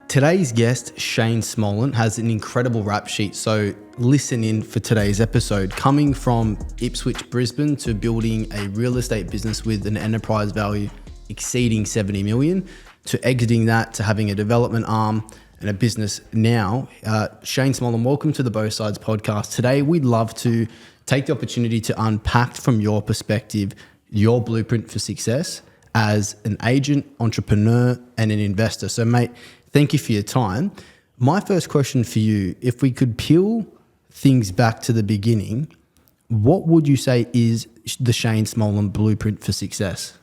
Today's guest, Shane Smollen, has an incredible rap sheet, so listen in for today's episode. Coming from Ipswich, Brisbane, to building a real estate business with an enterprise value exceeding 70 million, to exiting that, to having a development arm and a business now. Shane Smollen, welcome to the Bothsides Podcast. Today, we'd love to take the opportunity to unpack from your perspective your blueprint for success as an agent, entrepreneur, and an investor. So, mate, thank you for your time. My first question for you, if we could peel things back to the beginning, what would you say is the Shane Smollen blueprint for success?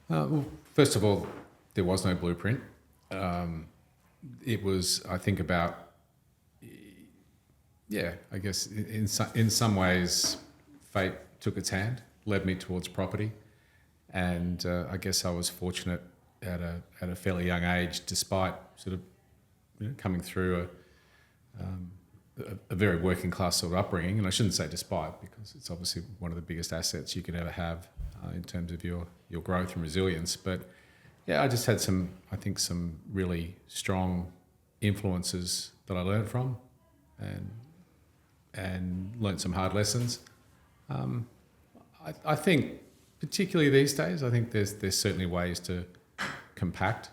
Well, first of all, there was no blueprint. It was, I think, about, I guess in some ways, fate took its hand, led me towards property. And I guess I was fortunate at a fairly young age, despite sort of coming through a very working class sort of upbringing. And I shouldn't say despite, because it's obviously one of the biggest assets you could ever have in terms of your growth and resilience. But yeah, I just had some really strong influences that I learned from, and learned some hard lessons. I think, particularly these days, I think there's certainly ways to compact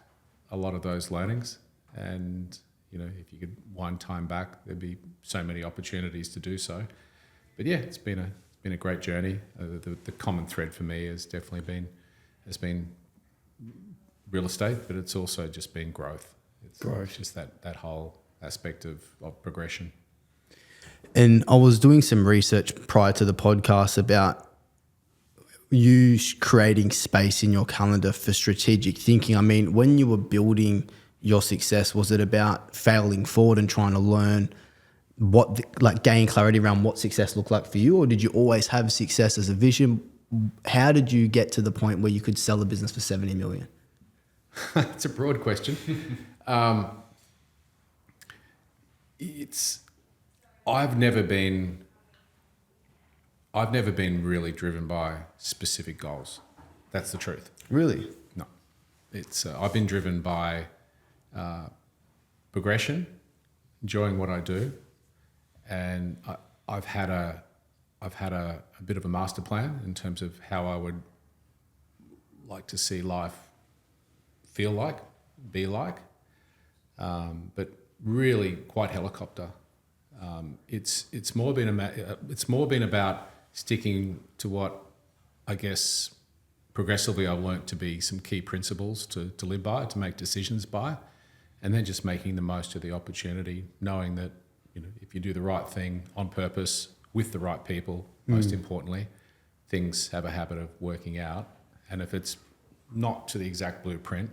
a lot of those learnings, and if you could wind time back, there'd be so many opportunities to do so. But yeah, it's been a great journey. The common thread for me has definitely been real estate, but it's also just been growth. It's just that whole aspect of progression. And I was doing some research prior to the podcast about you creating space in your calendar for strategic thinking. I mean, when you were building your success, was it about failing forward and trying to learn gain clarity around what success looked like for you? Or did you always have success as a vision? How did you get to the point where you could sell a business for 70 million? It's a broad question. I've never been really driven by specific goals. That's the truth. Really? No. I've been driven by progression, enjoying what I do, and I've had a bit of a master plan in terms of how I would like to see life feel like, be like, but really quite helicopter. It's more been about sticking to what I guess progressively I've learnt to be some key principles to live by, to make decisions by, and then just making the most of the opportunity, knowing that if you do the right thing on purpose with the right people, most importantly, things have a habit of working out. And if it's not to the exact blueprint,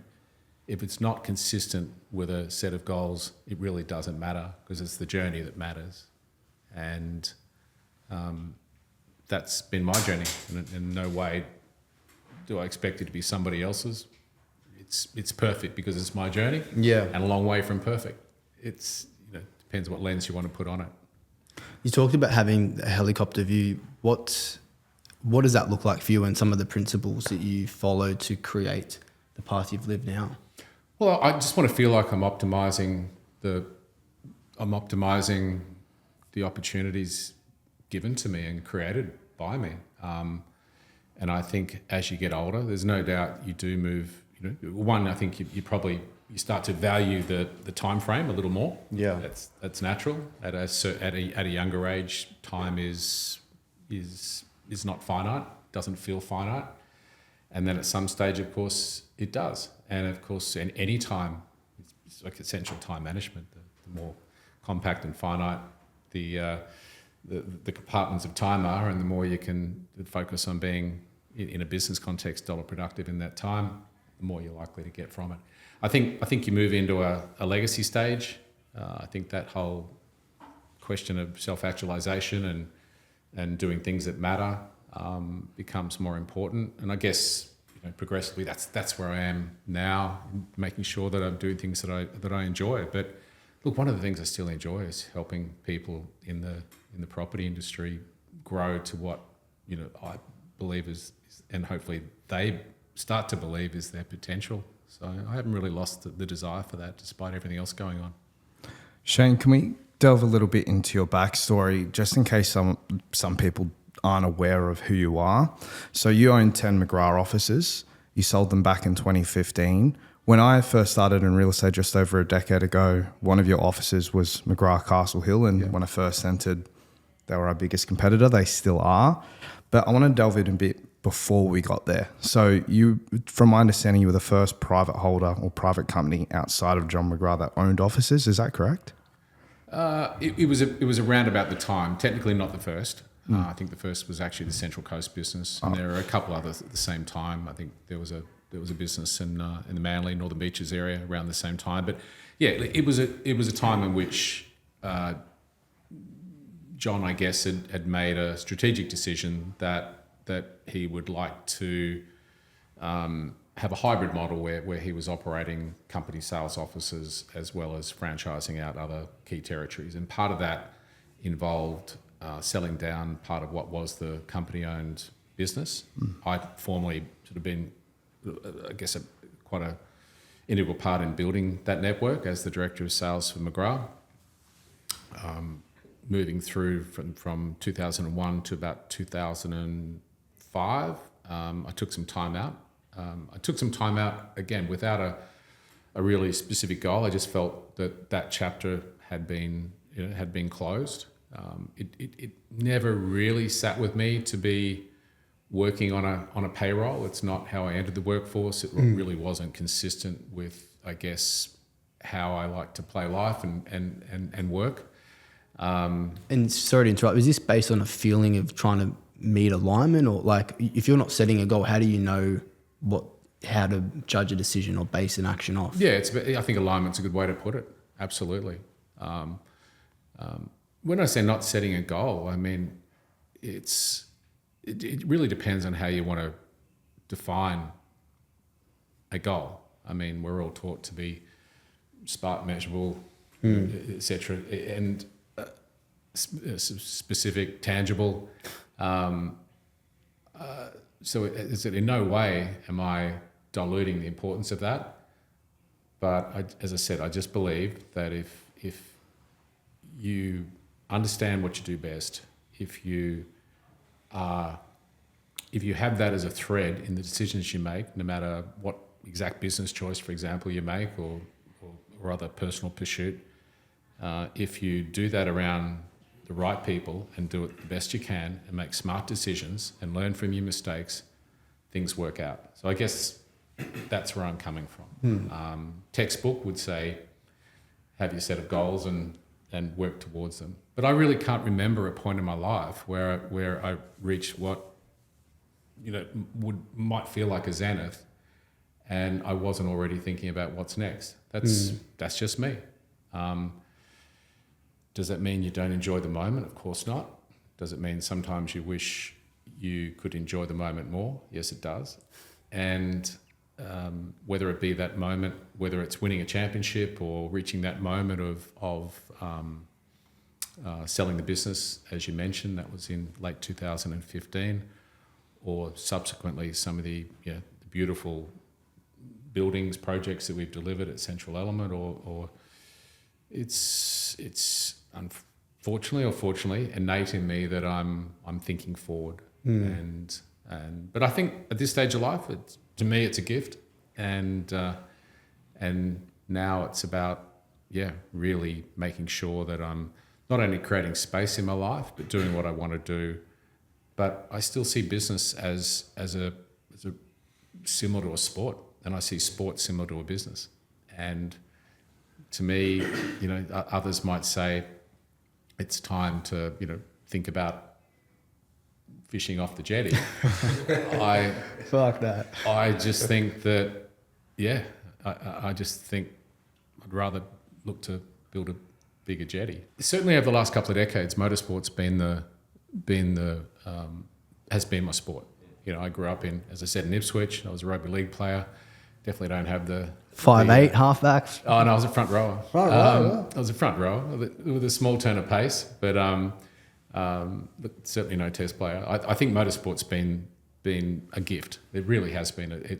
if it's not consistent with a set of goals, it really doesn't matter, because it's the journey that matters. And that's been my journey. In no way do I expect it to be somebody else's. It's perfect because it's my journey. Yeah. And a long way from perfect. It's depends what lens you want to put on it. You talked about having a helicopter view. What does that look like for you, and some of the principles that you follow to create the path you've lived now? Well, I just want to feel like I'm optimizing the opportunities given to me and created by me. And I think as you get older, there's no doubt you do move. One, I think you start to value the time frame a little more. Yeah, that's natural. At a younger age, time is not finite. Doesn't feel finite. And then at some stage, of course, it does. And of course, in any time, it's like essential time management. The more compact and finite the compartments of time are, and the more you can focus on being, in a business context, dollar productive in that time, the more you're likely to get from it. I think you move into a legacy stage. I think that whole question of self-actualization and doing things that matter becomes more important. And I guess progressively that's where I am now, making sure that I'm doing things that I enjoy. But look, one of the things I still enjoy is helping people in the property industry grow to what I believe is, and hopefully they start to believe is, their potential. So I haven't really lost the desire for that, despite everything else going on. Shane, can we delve a little bit into your backstory, just in case some people aren't aware of who you are? So you own 10 McGrath offices. You sold them back in 2015. When I first started in real estate just over a decade ago, one of your offices was McGrath Castle Hill. And when I first entered, they were our biggest competitor. They still are. But I want to delve in a bit before we got there. So you, from my understanding, you were the first private holder or private company outside of John McGrath that owned offices. Is that correct? It was around about the time. Technically not the first. I think the first was actually the Central Coast business. And there are a couple others at the same time. I think there was a business in the Manly, Northern Beaches area around the same time. But yeah, it was a time in which John, I guess, had made a strategic decision that he would like to have a hybrid model where he was operating company sales offices as well as franchising out other key territories. And part of that involved selling down part of what was the company-owned business. I'd formerly sort of been, I guess, quite a integral part in building that network as the director of sales for McGrath. Moving through from 2001 to about 2005, I took some time out. I took some time out, again, without a really specific goal. I just felt that chapter had been closed. It never really sat with me to be working on a payroll. It's not how I entered the workforce. It really wasn't consistent with, I guess, how I like to play life and work. And sorry to interrupt, is this based on a feeling of trying to meet alignment, or like if you're not setting a goal, how do you know how to judge a decision or base an action off? Yeah, I think alignment's a good way to put it. Absolutely. When I say not setting a goal, I mean it really depends on how you want to define a goal. I mean, we're all taught to be smart, measurable, etc., and specific, tangible. So in no way am I diluting the importance of that. But as I said, I just believe that if you understand what you do best, if you have that as a thread in the decisions you make, no matter what exact business choice, for example, you make or other personal pursuit, if you do that around the right people and do it the best you can and make smart decisions and learn from your mistakes, things work out. So I guess that's where I'm coming from. Textbook would say, have your set of goals and work towards them. But I really can't remember a point in my life where I reached what might feel like a zenith, and I wasn't already thinking about what's next. That's just me. Does that mean you don't enjoy the moment? Of course not. Does it mean sometimes you wish you could enjoy the moment more? Yes, it does. And whether it be that moment, whether it's winning a championship or reaching that moment of selling the business, as you mentioned, that was in late 2015, or subsequently some of the beautiful buildings, projects that we've delivered at Central Element, or it's unfortunately or fortunately innate in me that I'm thinking forward. But I think at this stage of life, to me it's a gift, and now it's about really making sure that I'm not only creating space in my life but doing what I want to do. But I still see business as a similar to a sport, and I see sport similar to a business. And to me, others might say it's time to think about fishing off the jetty. Fuck that. I just think that I just think I'd rather look to build a bigger jetty. Certainly over the last couple of decades, motorsport's has been my sport. I grew up as I said, in Ipswich. I was a rugby league player. Definitely don't have the 5'8" halfbacks. Oh no, I was a front rower. I was a front rower with a small turn of pace, but certainly no test player. I think motorsport's been a gift. It really has been.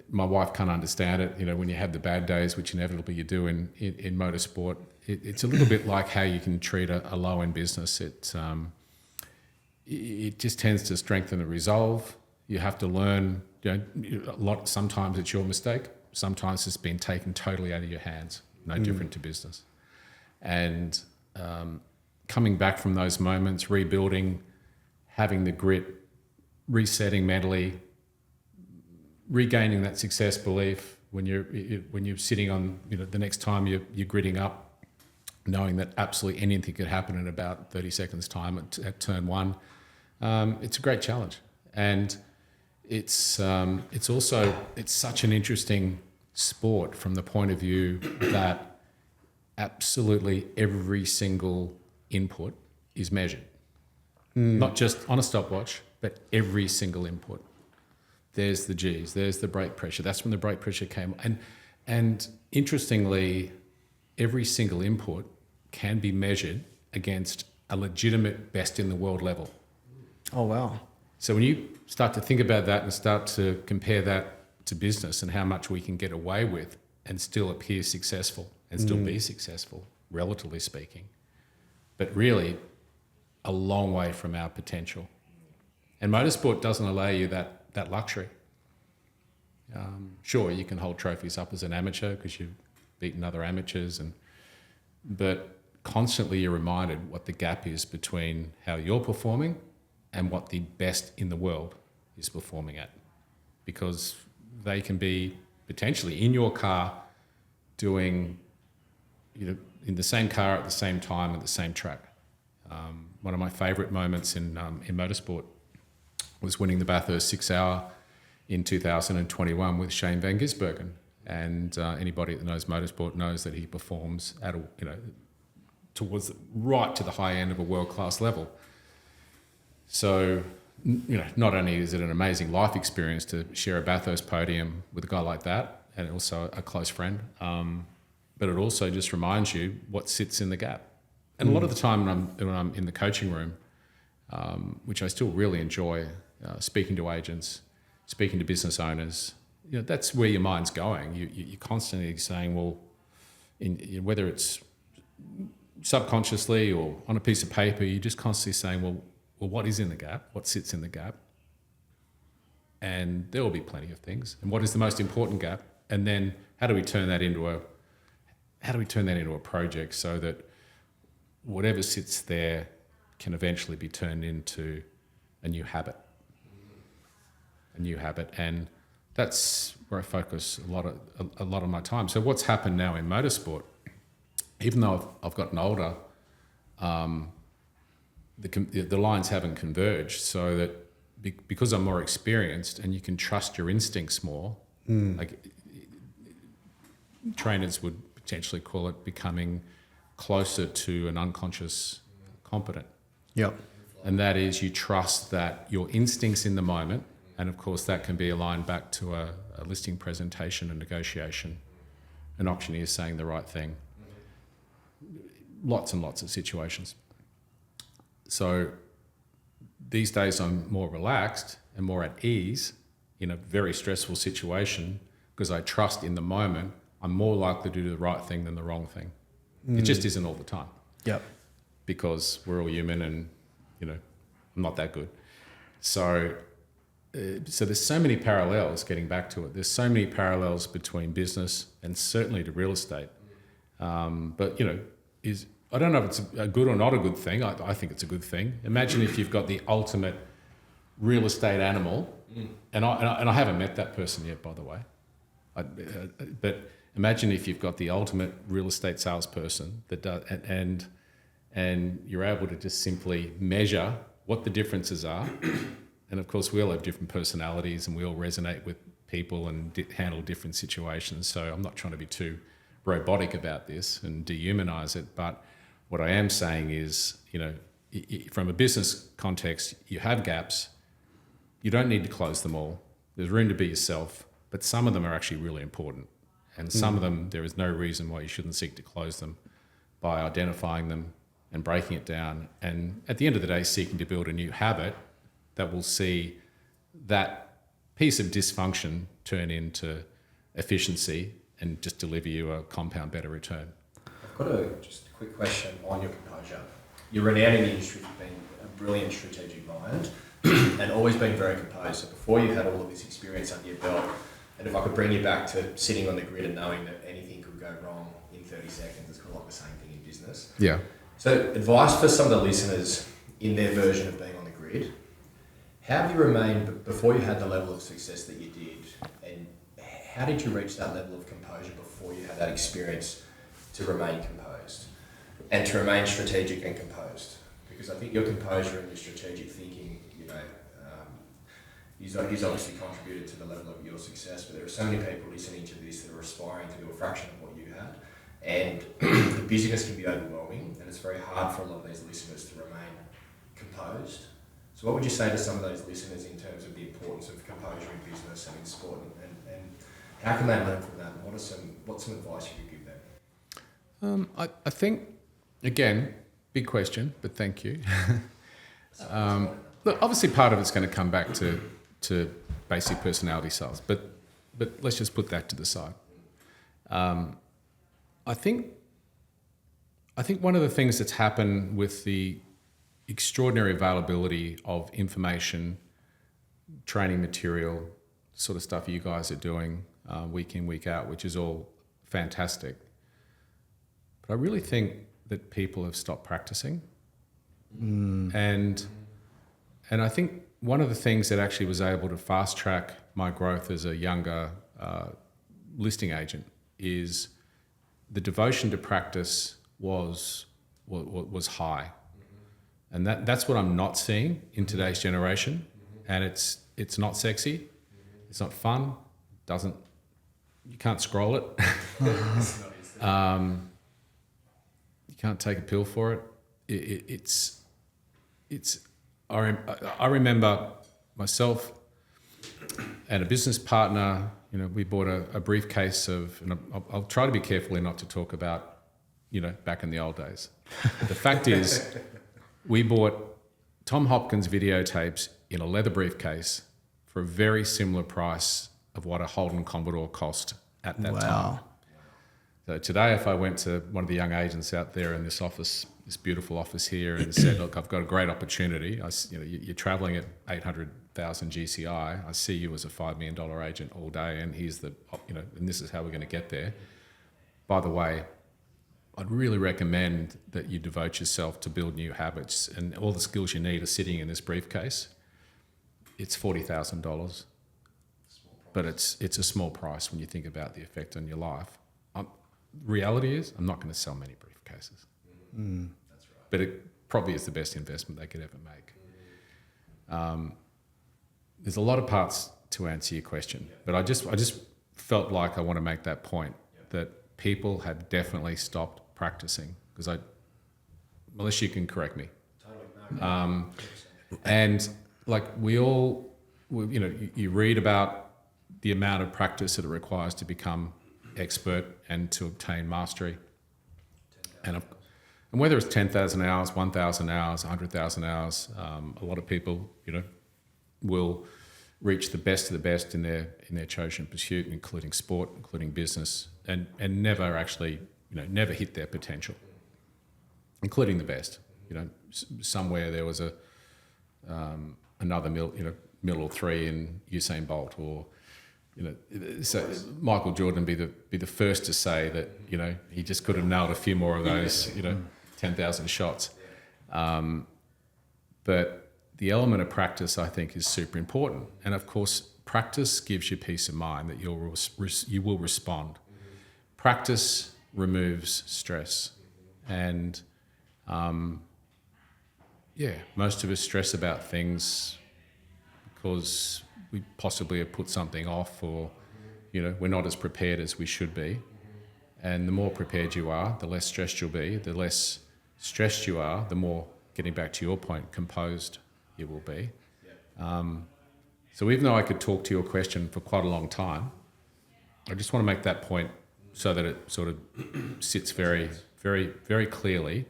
my wife can't understand it. You know, when you have the bad days, which inevitably you do in motorsport, it's a little bit like how you can treat a low-end business. It just tends to strengthen the resolve. You have to learn, a lot. Sometimes it's your mistake. Sometimes it's been taken totally out of your hands. No different to business. And coming back from those moments, rebuilding, having the grit, resetting mentally, regaining that success belief when you're sitting on, the next time you're gritting up, knowing that absolutely anything could happen in about 30 seconds time at turn one. It's a great challenge. And it's such an interesting sport from the point of view that absolutely every single input is measured. Not just on a stopwatch, but every single input. There's the G's, there's the brake pressure. That's when the brake pressure came. And interestingly, every single input can be measured against a legitimate best in the world level. Oh, wow. So when you start to think about that and start to compare that to business and how much we can get away with and still appear successful and still be successful, relatively speaking, but really a long way from our potential. And motorsport doesn't allow you that luxury. Sure, you can hold trophies up as an amateur because you've beaten other amateurs, but constantly you're reminded what the gap is between how you're performing and what the best in the world is performing at, because they can be potentially in your car doing, in the same car at the same time at the same track. One of my favourite moments in motorsport was winning the Bathurst 6 Hour in 2021 with Shane van Gisbergen. And anybody that knows motorsport knows that he performs at towards right to the high end of a world-class level. So, not only is it an amazing life experience to share a Bathurst podium with a guy like that, and also a close friend, but it also just reminds you what sits in the gap. And a lot of the time when I'm in the coaching room, which I still really enjoy, speaking to agents, speaking to business owners, that's where your mind's going. You're constantly saying, well, whether it's subconsciously or on a piece of paper, you're just constantly saying, well, what is in the gap? What sits in the gap? And there will be plenty of things. And what is the most important gap? And then how do we turn that into a project so that whatever sits there can eventually be turned into a new habit. And that's where I focus a lot of my time. So what's happened now in motorsport, even though I've gotten older, the lines haven't converged, so that because I'm more experienced and you can trust your instincts more, like trainers would potentially call it becoming closer to an unconscious competent. Yep. And that is, you trust that your instincts in the moment, and of course that can be aligned back to a listing presentation, a negotiation, an auctioneer saying the right thing. Lots and lots of situations. So these days I'm more relaxed and more at ease in a very stressful situation because I trust in the moment I'm more likely to do the right thing than the wrong thing. It just isn't all the time. Yep. Because we're all human and, I'm not that good. So there's so many parallels, getting back to it, there's so many parallels between business and certainly to real estate. But, I don't know if it's a good or not a good thing. I think it's a good thing. Imagine if you've got the ultimate real estate animal, and I haven't met that person yet, by the way. But imagine if you've got the ultimate real estate salesperson that does, and you're able to just simply measure what the differences are. And of course, we all have different personalities, and we all resonate with people and handle different situations. So I'm not trying to be too robotic about this and dehumanize it, but what I am saying is, from a business context, you have gaps. You don't need to close them all. There's room to be yourself, but some of them are actually really important. And some of them, there is no reason why you shouldn't seek to close them by identifying them and breaking it down. And at the end of the day, seeking to build a new habit that will see that piece of dysfunction turn into efficiency and just deliver you a compound better return. I've got just a quick question on your composure. You're renowned in the industry for being a brilliant strategic mind and always being very composed. So before you had all of this experience under your belt, and if I could bring you back to sitting on the grid and knowing that anything could go wrong in 30 seconds, it's kind of like the same thing in business. Yeah. So advice for some of the listeners in their version of being on the grid. How have you remained before you had the level of success that you did, and how did you reach that level of composure before you had that experience to remain composed and to remain strategic and composed? Because I think your composure and your strategic thinking, he's obviously contributed to the level of your success, but there are so many people listening to this that are aspiring to do a fraction of what you had, and the busyness can be overwhelming, and it's very hard for a lot of these listeners to remain composed. So what would you say to some of those listeners in terms of the importance of composure in business and in sport, and how can they learn from that, and what's some advice you could give them? I think, again, big question, but thank you. Look, obviously part of it's going to come back to basic personality styles, but let's just put that to the side. I think one of the things that's happened with the extraordinary availability of information, training material, sort of stuff you guys are doing week in, week out, which is all fantastic. But I really think that people have stopped practicing. And I think one of the things that actually was able to fast track my growth as a younger listing agent is the devotion to practice was high. And that's what I'm not seeing in today's generation. And it's not sexy, it's not fun, you can't scroll it. You can't take a pill for it. I remember myself and a business partner, we bought a briefcase of, and I'll try to be careful not to talk about, back in the old days. But the fact is, we bought Tom Hopkins videotapes in a leather briefcase for a very similar price of what a Holden Commodore cost at that time. So today, if I went to one of the young agents out there in this office, this beautiful office here, and said, "Look, I've got a great opportunity. You're traveling at 800,000 GCI. I see you as a $5 million agent all day, and here's and this is how we're going to get there. By the way, I'd really recommend that you devote yourself to build new habits, and all the skills you need are sitting in this briefcase. It's $40,000, but it's a small price when you think about the effect on your life. Reality is, I'm not going to sell many briefcases. That's right. But it probably is the best investment they could ever make. There's a lot of parts to answer your question, but I just felt like I want to make that point that people have definitely stopped practicing, because unless you can correct me. Totally. And like you read about the amount of practice that it requires to become expert and to obtain mastery, and whether it's 10,000 hours, 1,000 hours, 100,000 hours, a lot of people will reach the best of the best in their chosen pursuit, including sport, including business, and never actually never hit their potential, including the best. Somewhere there was another middle three in Usain Bolt, or so Michael Jordan be the first to say that he just could have nailed a few more of those 10,000 shots. But the element of practice, I think, is super important, and of course, practice gives you peace of mind that you will respond. Practice removes stress, and most of us stress about things because we possibly have put something off, or we're not as prepared as we should be. And the more prepared you are, the less stressed you'll be. The less stressed you are, the more, getting back to your point, composed you will be. So even though I could talk to your question for quite a long time, I just want to make that point so that it sort of sits very, very, very clearly.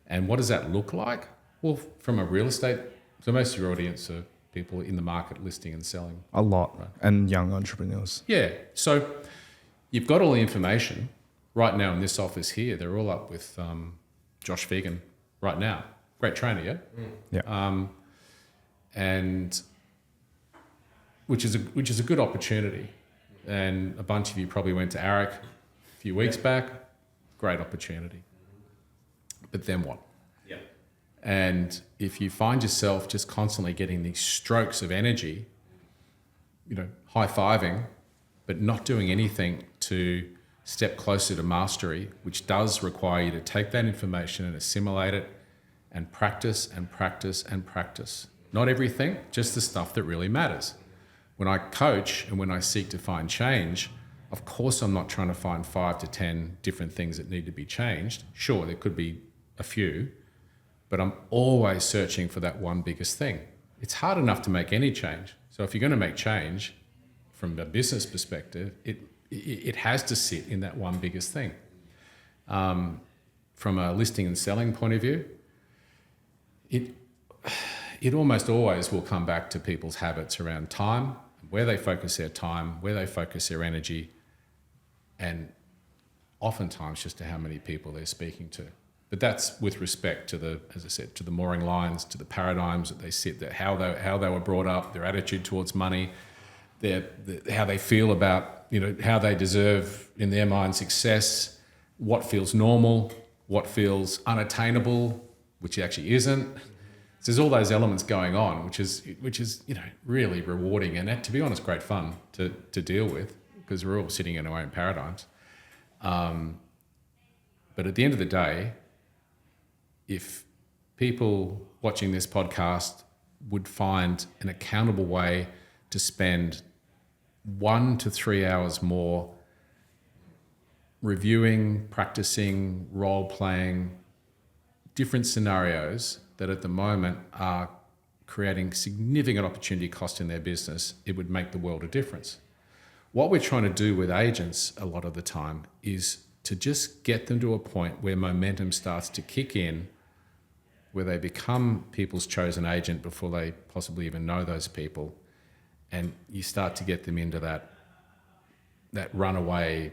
And what does that look like? Well, from a real estate, so most of your audience are people in the market listing and selling. A lot. Right. And young entrepreneurs. Yeah. So you've got all the information right now in this office here. They're all up with Josh Fegan right now. Great trainer, yeah? Yeah. And which is a good opportunity. And a bunch of you probably went to ARIC a few weeks back. Great opportunity. But then what? Yeah. And if you find yourself just constantly getting these strokes of energy, high-fiving, but not doing anything to step closer to mastery, which does require you to take that information and assimilate it and practice and practice and practice. Not everything, just the stuff that really matters. When I coach and when I seek to find change, of course I'm not trying to find 5 to 10 different things that need to be changed. Sure, there could be a few, but I'm always searching for that one biggest thing. It's hard enough to make any change. So if you're going to make change from a business perspective, it has to sit in that one biggest thing. From a listing and selling point of view, it almost always will come back to people's habits around time, where they focus their time, where they focus their energy, and oftentimes just to how many people they're speaking to. But that's with respect to as I said, to the mooring lines, to the paradigms that they sit, that how they were brought up, their attitude towards money, how they feel about, how they deserve in their mind success, what feels normal, what feels unattainable, which actually isn't. So there's all those elements going on, which is really rewarding and, to be honest, great fun to deal with, because we're all sitting in our own paradigms. But at the end of the day, if people watching this podcast would find an accountable way to spend 1 to 3 hours more reviewing, practicing, role-playing different scenarios that at the moment are creating significant opportunity cost in their business, it would make the world a difference. What we're trying to do with agents a lot of the time is to just get them to a point where momentum starts to kick in, where they become people's chosen agent before they possibly even know those people, and you start to get them into that runaway,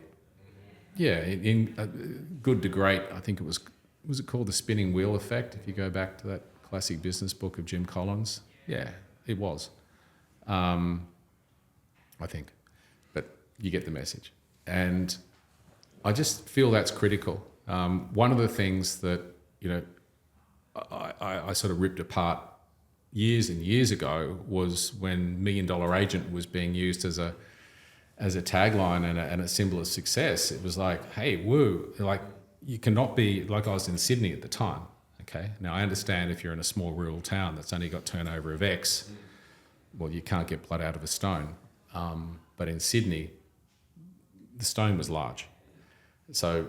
in good to great. I think it was it called the spinning wheel effect? If you go back to that classic business book of Jim Collins, yeah, it was. I think, but you get the message, and I just feel that's critical. One of the things that I sort of ripped apart years and years ago was when $1 Million Agent was being used as a tagline and a symbol of success. It was like, hey, woo, like you cannot be, like I was in Sydney at the time, okay? Now I understand if you're in a small rural town that's only got turnover of X, well, you can't get blood out of a stone. But in Sydney, the stone was large. So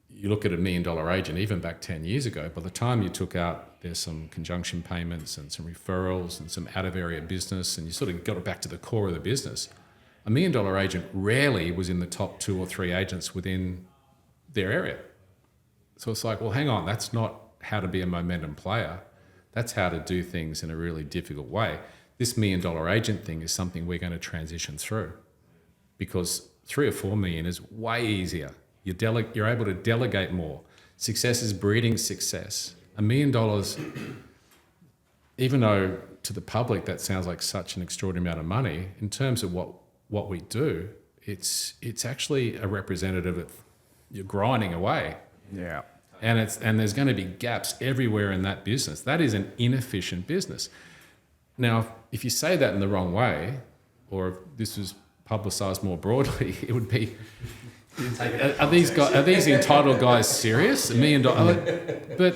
you look at $1 Million Agent, even back 10 years ago, by the time you took out, there's some conjunction payments and some referrals and some out-of-area business, and you sort of got it back to the core of the business. $1 Million Agent rarely was in the top 2 or 3 agents within their area. So it's like, well, hang on, that's not how to be a momentum player. That's how to do things in a really difficult way. This $1 Million Agent thing is something we're going to transition through, because 3 or 4 million is way easier. You're able to delegate more. Success is breeding success. $1 million, even though to the public that sounds like such an extraordinary amount of money, in terms of what we do, it's actually a representative of you're grinding away. Yeah. And there's going to be gaps everywhere in that business. That is an inefficient business. Now, if you say that in the wrong way, or if this was publicised more broadly, it would be, are these entitled guys serious? $1 million? But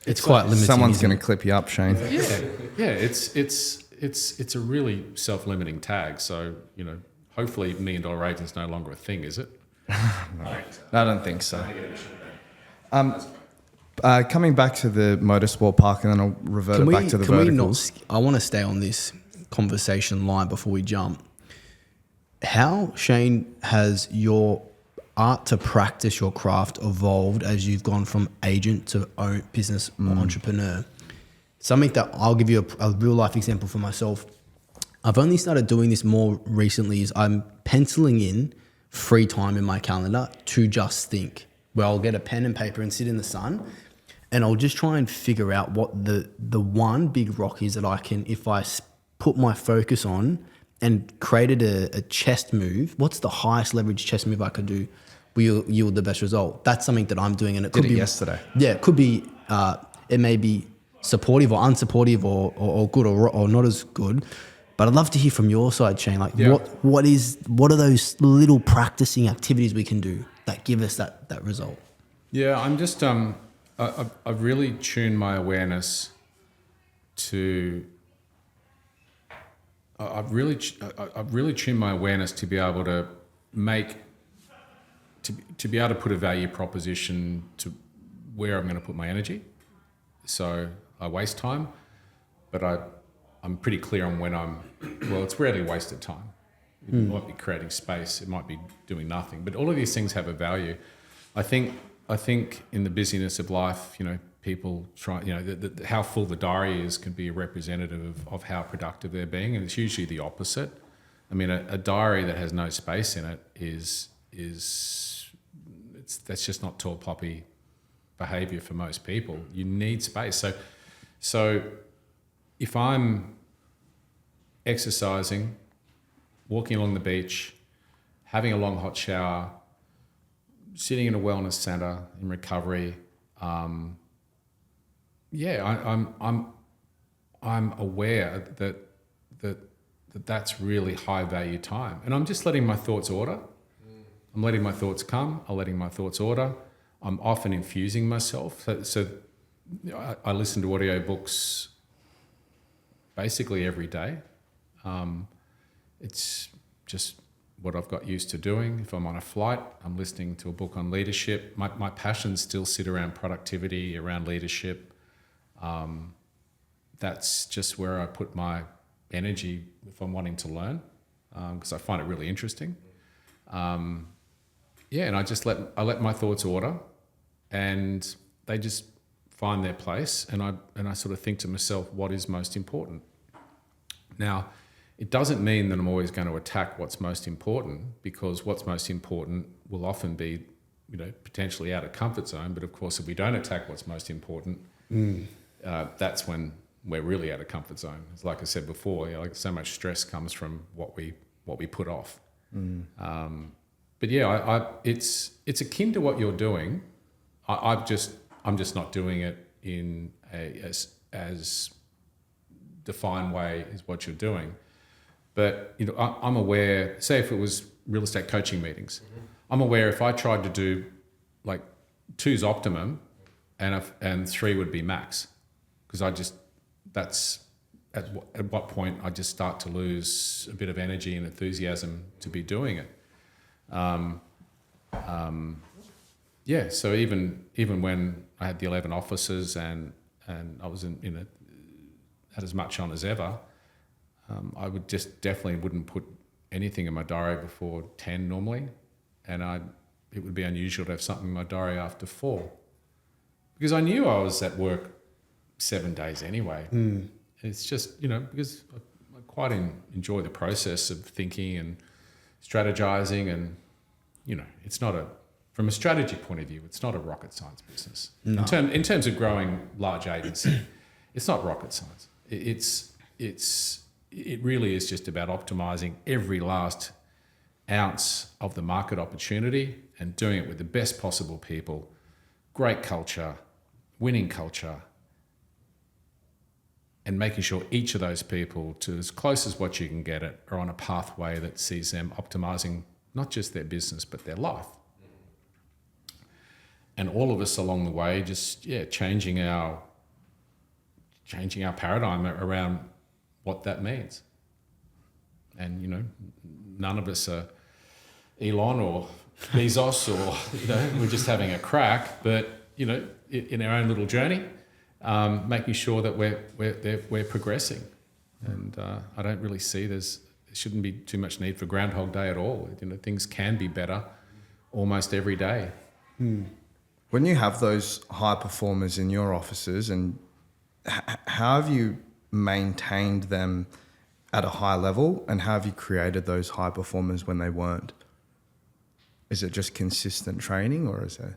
it's quite limiting. Someone's going to clip you up, Shane. Yeah. It's a really self-limiting tag. So hopefully $1 Million Agent's no longer a thing, is it? No, I don't think so. Coming back to the motorsport park, and then I'll revert back to the verticals. I want to stay on this conversation line before we jump. How, Shane, has your art to practice your craft evolved as you've gone from agent to business entrepreneur? Something that I'll give you a real life example for myself. I've only started doing this more recently is I'm penciling in free time in my calendar to just think, where I'll get a pen and paper and sit in the sun, and I'll just try and figure out what the one big rock is that I can, if I put my focus on and created a chest move, what's the highest leverage chest move I could do will yield the best result? That's something that I'm doing, and it could be yesterday. Yeah, it could be. It may be supportive or unsupportive or good or not as good. But I'd love to hear from your side, Shane. Like, what are those little practicing activities we can do that give us that result? Yeah, I'm just I've really tuned my awareness to. I've really tuned my awareness to be able to to be able to put a value proposition to where I'm going to put my energy. So I waste time, but I'm pretty clear on when it's rarely wasted time. It might be creating space, it might be doing nothing, but all of these things have a value. I think in the busyness of life, people try, how full the diary is can be a representative of how productive they're being, and it's usually the opposite. I mean, a diary that has no space in it that's just not tall poppy behavior for most people. You need space. So if I'm exercising, walking along the beach, having a long hot shower, sitting in a wellness center in recovery, I'm aware that that's really high value time, and I'm just letting my thoughts order. I'm letting my thoughts come. I'm letting my thoughts order. I'm often infusing myself. So I listen to audio books basically every day. It's just what I've got used to doing. If I'm on a flight, I'm listening to a book on leadership. My passions still sit around productivity, around leadership. That's just where I put my energy if I'm wanting to learn, because I find it really interesting. And I just let my thoughts order, and they just find their place. And I sort of think to myself, what is most important? Now, it doesn't mean that I'm always going to attack what's most important, because what's most important will often be, potentially out of comfort zone. But of course, if we don't attack what's most important, that's when we're really out of comfort zone. It's like I said before, so much stress comes from what we put off. But it's akin to what you're doing. I'm just not doing it in as defined way as what you're doing. But I'm aware. Say if it was real estate coaching meetings, I'm aware if I tried to do like 2's optimum, and 3 would be max, because that's at what point I just start to lose a bit of energy and enthusiasm to be doing it. So even when I had the 11 offices and I was had as much on as ever, I would just definitely wouldn't put anything in my diary before 10 normally, and it would be unusual to have something in my diary after 4, because I knew I was at work 7 days anyway. It's just because I quite enjoy the process of thinking and strategizing, and it's not from a strategy point of view, it's not a rocket science business. No. In terms of growing large agency, it's not rocket science. It really is just about optimizing every last ounce of the market opportunity and doing it with the best possible people, great culture, winning culture, and making sure each of those people, to as close as what you can get it, are on a pathway that sees them optimizing not just their business, but their life. And all of us along the way, just changing our paradigm around what that means. And none of us are Elon or Bezos, or we're just having a crack. But in our own little journey, making sure that we're progressing. And I don't really see there shouldn't be too much need for Groundhog Day at all. Things can be better almost every day. When you have those high performers in your offices, and how have you maintained them at a high level, and how have you created those high performers when they weren't? Is it just consistent training, or is it?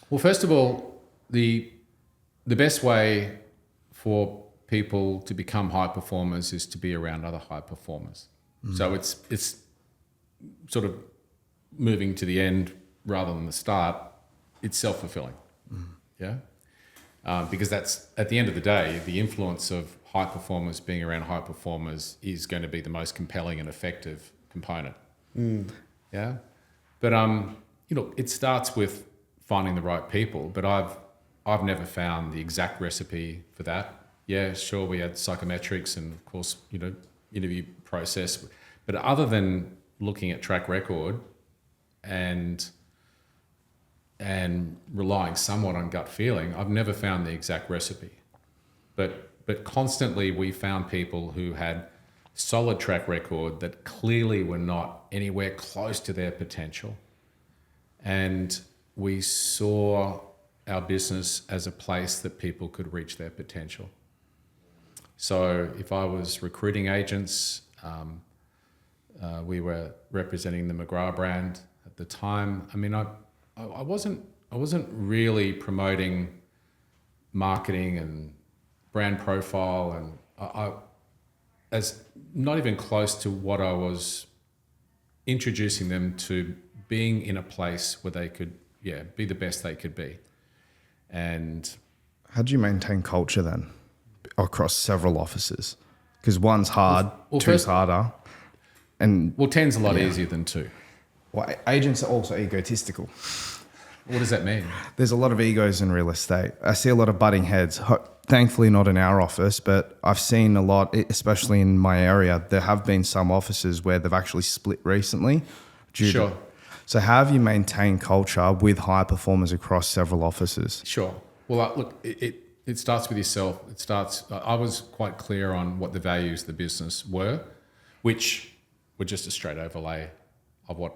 Well, first of all, the best way for people to become high performers is to be around other high performers. So it's sort of moving to the end rather than the start. It's self-fulfilling, yeah? Because that's, at the end of the day, the influence of high performers being around high performers is going to be the most compelling and effective component, yeah? But, it starts with finding the right people, but I've never found the exact recipe for that. Yeah, sure, we had psychometrics and, of course, interview process. But other than looking at track record and relying somewhat on gut feeling, I've never found the exact recipe. But constantly we found people who had solid track record that clearly were not anywhere close to their potential. And we saw our business as a place that people could reach their potential. So if I was recruiting agents, we were representing the McGrath brand at the time. I mean, I wasn't really promoting marketing and brand profile, and I as not even close to what I was introducing them to being in a place where they could, be the best they could be. And how do you maintain culture then across several offices? Because one's hard, two's harder. And 10's a lot easier than 2. Well, agents are also egotistical. What does that mean? There's a lot of egos in real estate. I see a lot of butting heads. Thankfully, not in our office, but I've seen a lot, especially in my area. There have been some offices where they've actually split recently. So how have you maintained culture with high performers across several offices? Sure. Well, look, it starts with yourself. I was quite clear on what the values of the business were, which were just a straight overlay of what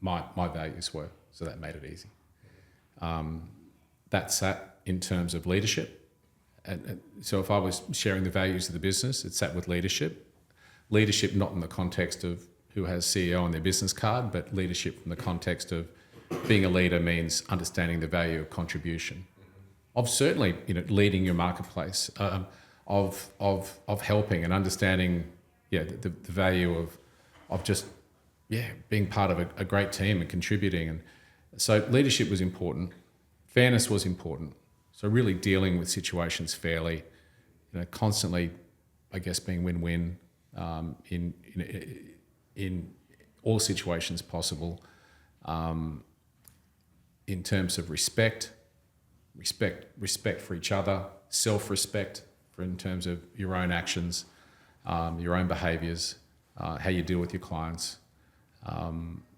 my values were. So that made it easy. That sat in terms of leadership. And so if I was sharing the values of the business, it sat with leadership. Leadership not in the context of who has CEO on their business card, but leadership from the context of being a leader means understanding the value of contribution, of certainly leading your marketplace, of helping and understanding the value of just being part of a great team and contributing. And so leadership was important, fairness was important. So really dealing with situations fairly, constantly, I guess, being win-win in all situations possible. In terms of respect for each other, self-respect in terms of your own actions, your own behaviours, how you deal with your clients.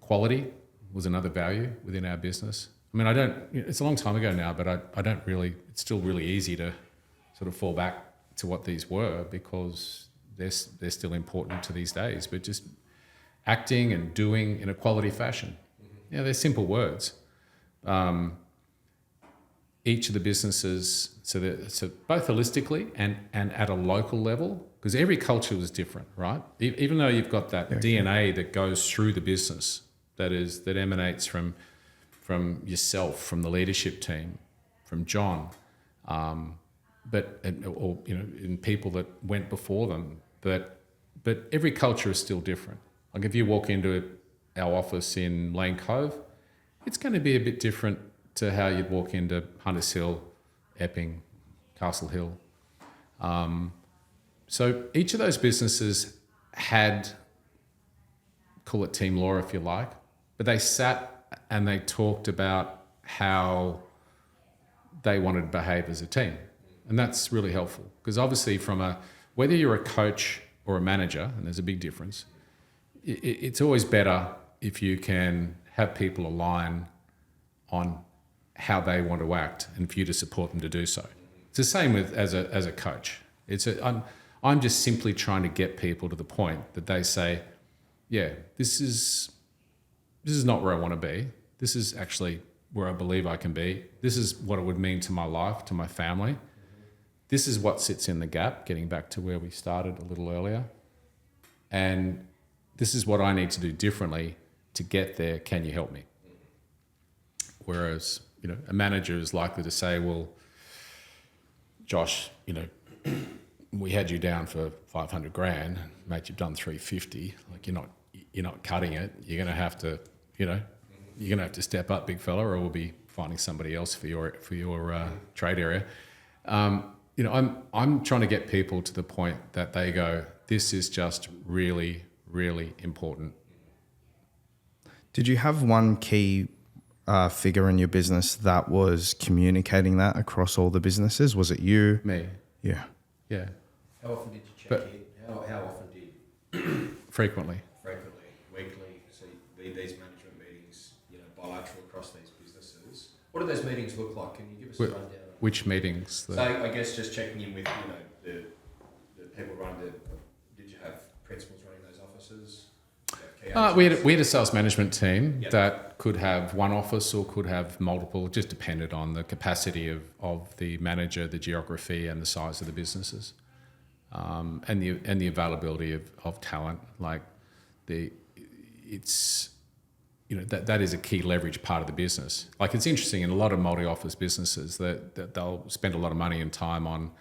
Quality was another value within our business. I mean, it's a long time ago now, but I don't really, it's still really easy to sort of fall back to what these were because they're still important to these days, but just acting and doing in a quality fashion. They're simple words. Each of the businesses, so both holistically and at a local level, because every culture was different, right? Even though you've got that DNA that goes through the business, that emanates from yourself, from the leadership team, from John, in people that went before them. But every culture is still different. Like if you walk into our office in Lane Cove, it's going to be a bit different to how you'd walk into Hunters Hill, Epping, Castle Hill. So each of those businesses had, call it team law if you like, but they sat and they talked about how they wanted to behave as a team. And that's really helpful because obviously whether you're a coach or a manager, and there's a big difference, it's always better if you can have people align on how they want to act and for you to support them to do so. It's the same with as a coach. I'm just simply trying to get people to the point that they say, this is not where I want to be. This is actually where I believe I can be. This is what it would mean to my life, to my family. This is what sits in the gap, getting back to where we started a little earlier. and this is what I need to do differently to get there. Can you help me? Whereas, a manager is likely to say, well, Josh, we had you down for 500 grand, mate, you've done 350. Like you're not cutting it. You're going to have to, step up, big fella, or we'll be finding somebody else for your trade area. I'm trying to get people to the point that they go, this is just really, really important. Did you have one key figure in your business that was communicating that across all the businesses? Was it you? Me. Yeah. Yeah. How often did you check in? How often did? Frequently. Frequently, weekly. So these management meetings, bilateral across these businesses. What do those meetings look like? Can you give us a rundown? Which meetings? So I guess just checking in with the people running did you have principals running those offices? We had a sales management team that could have one office or could have multiple. It just depended on the capacity of the manager, the geography, and the size of the businesses, and the availability of talent. Like it's that is a key leverage part of the business. Like it's interesting in a lot of multi-office businesses that they'll spend a lot of money and time on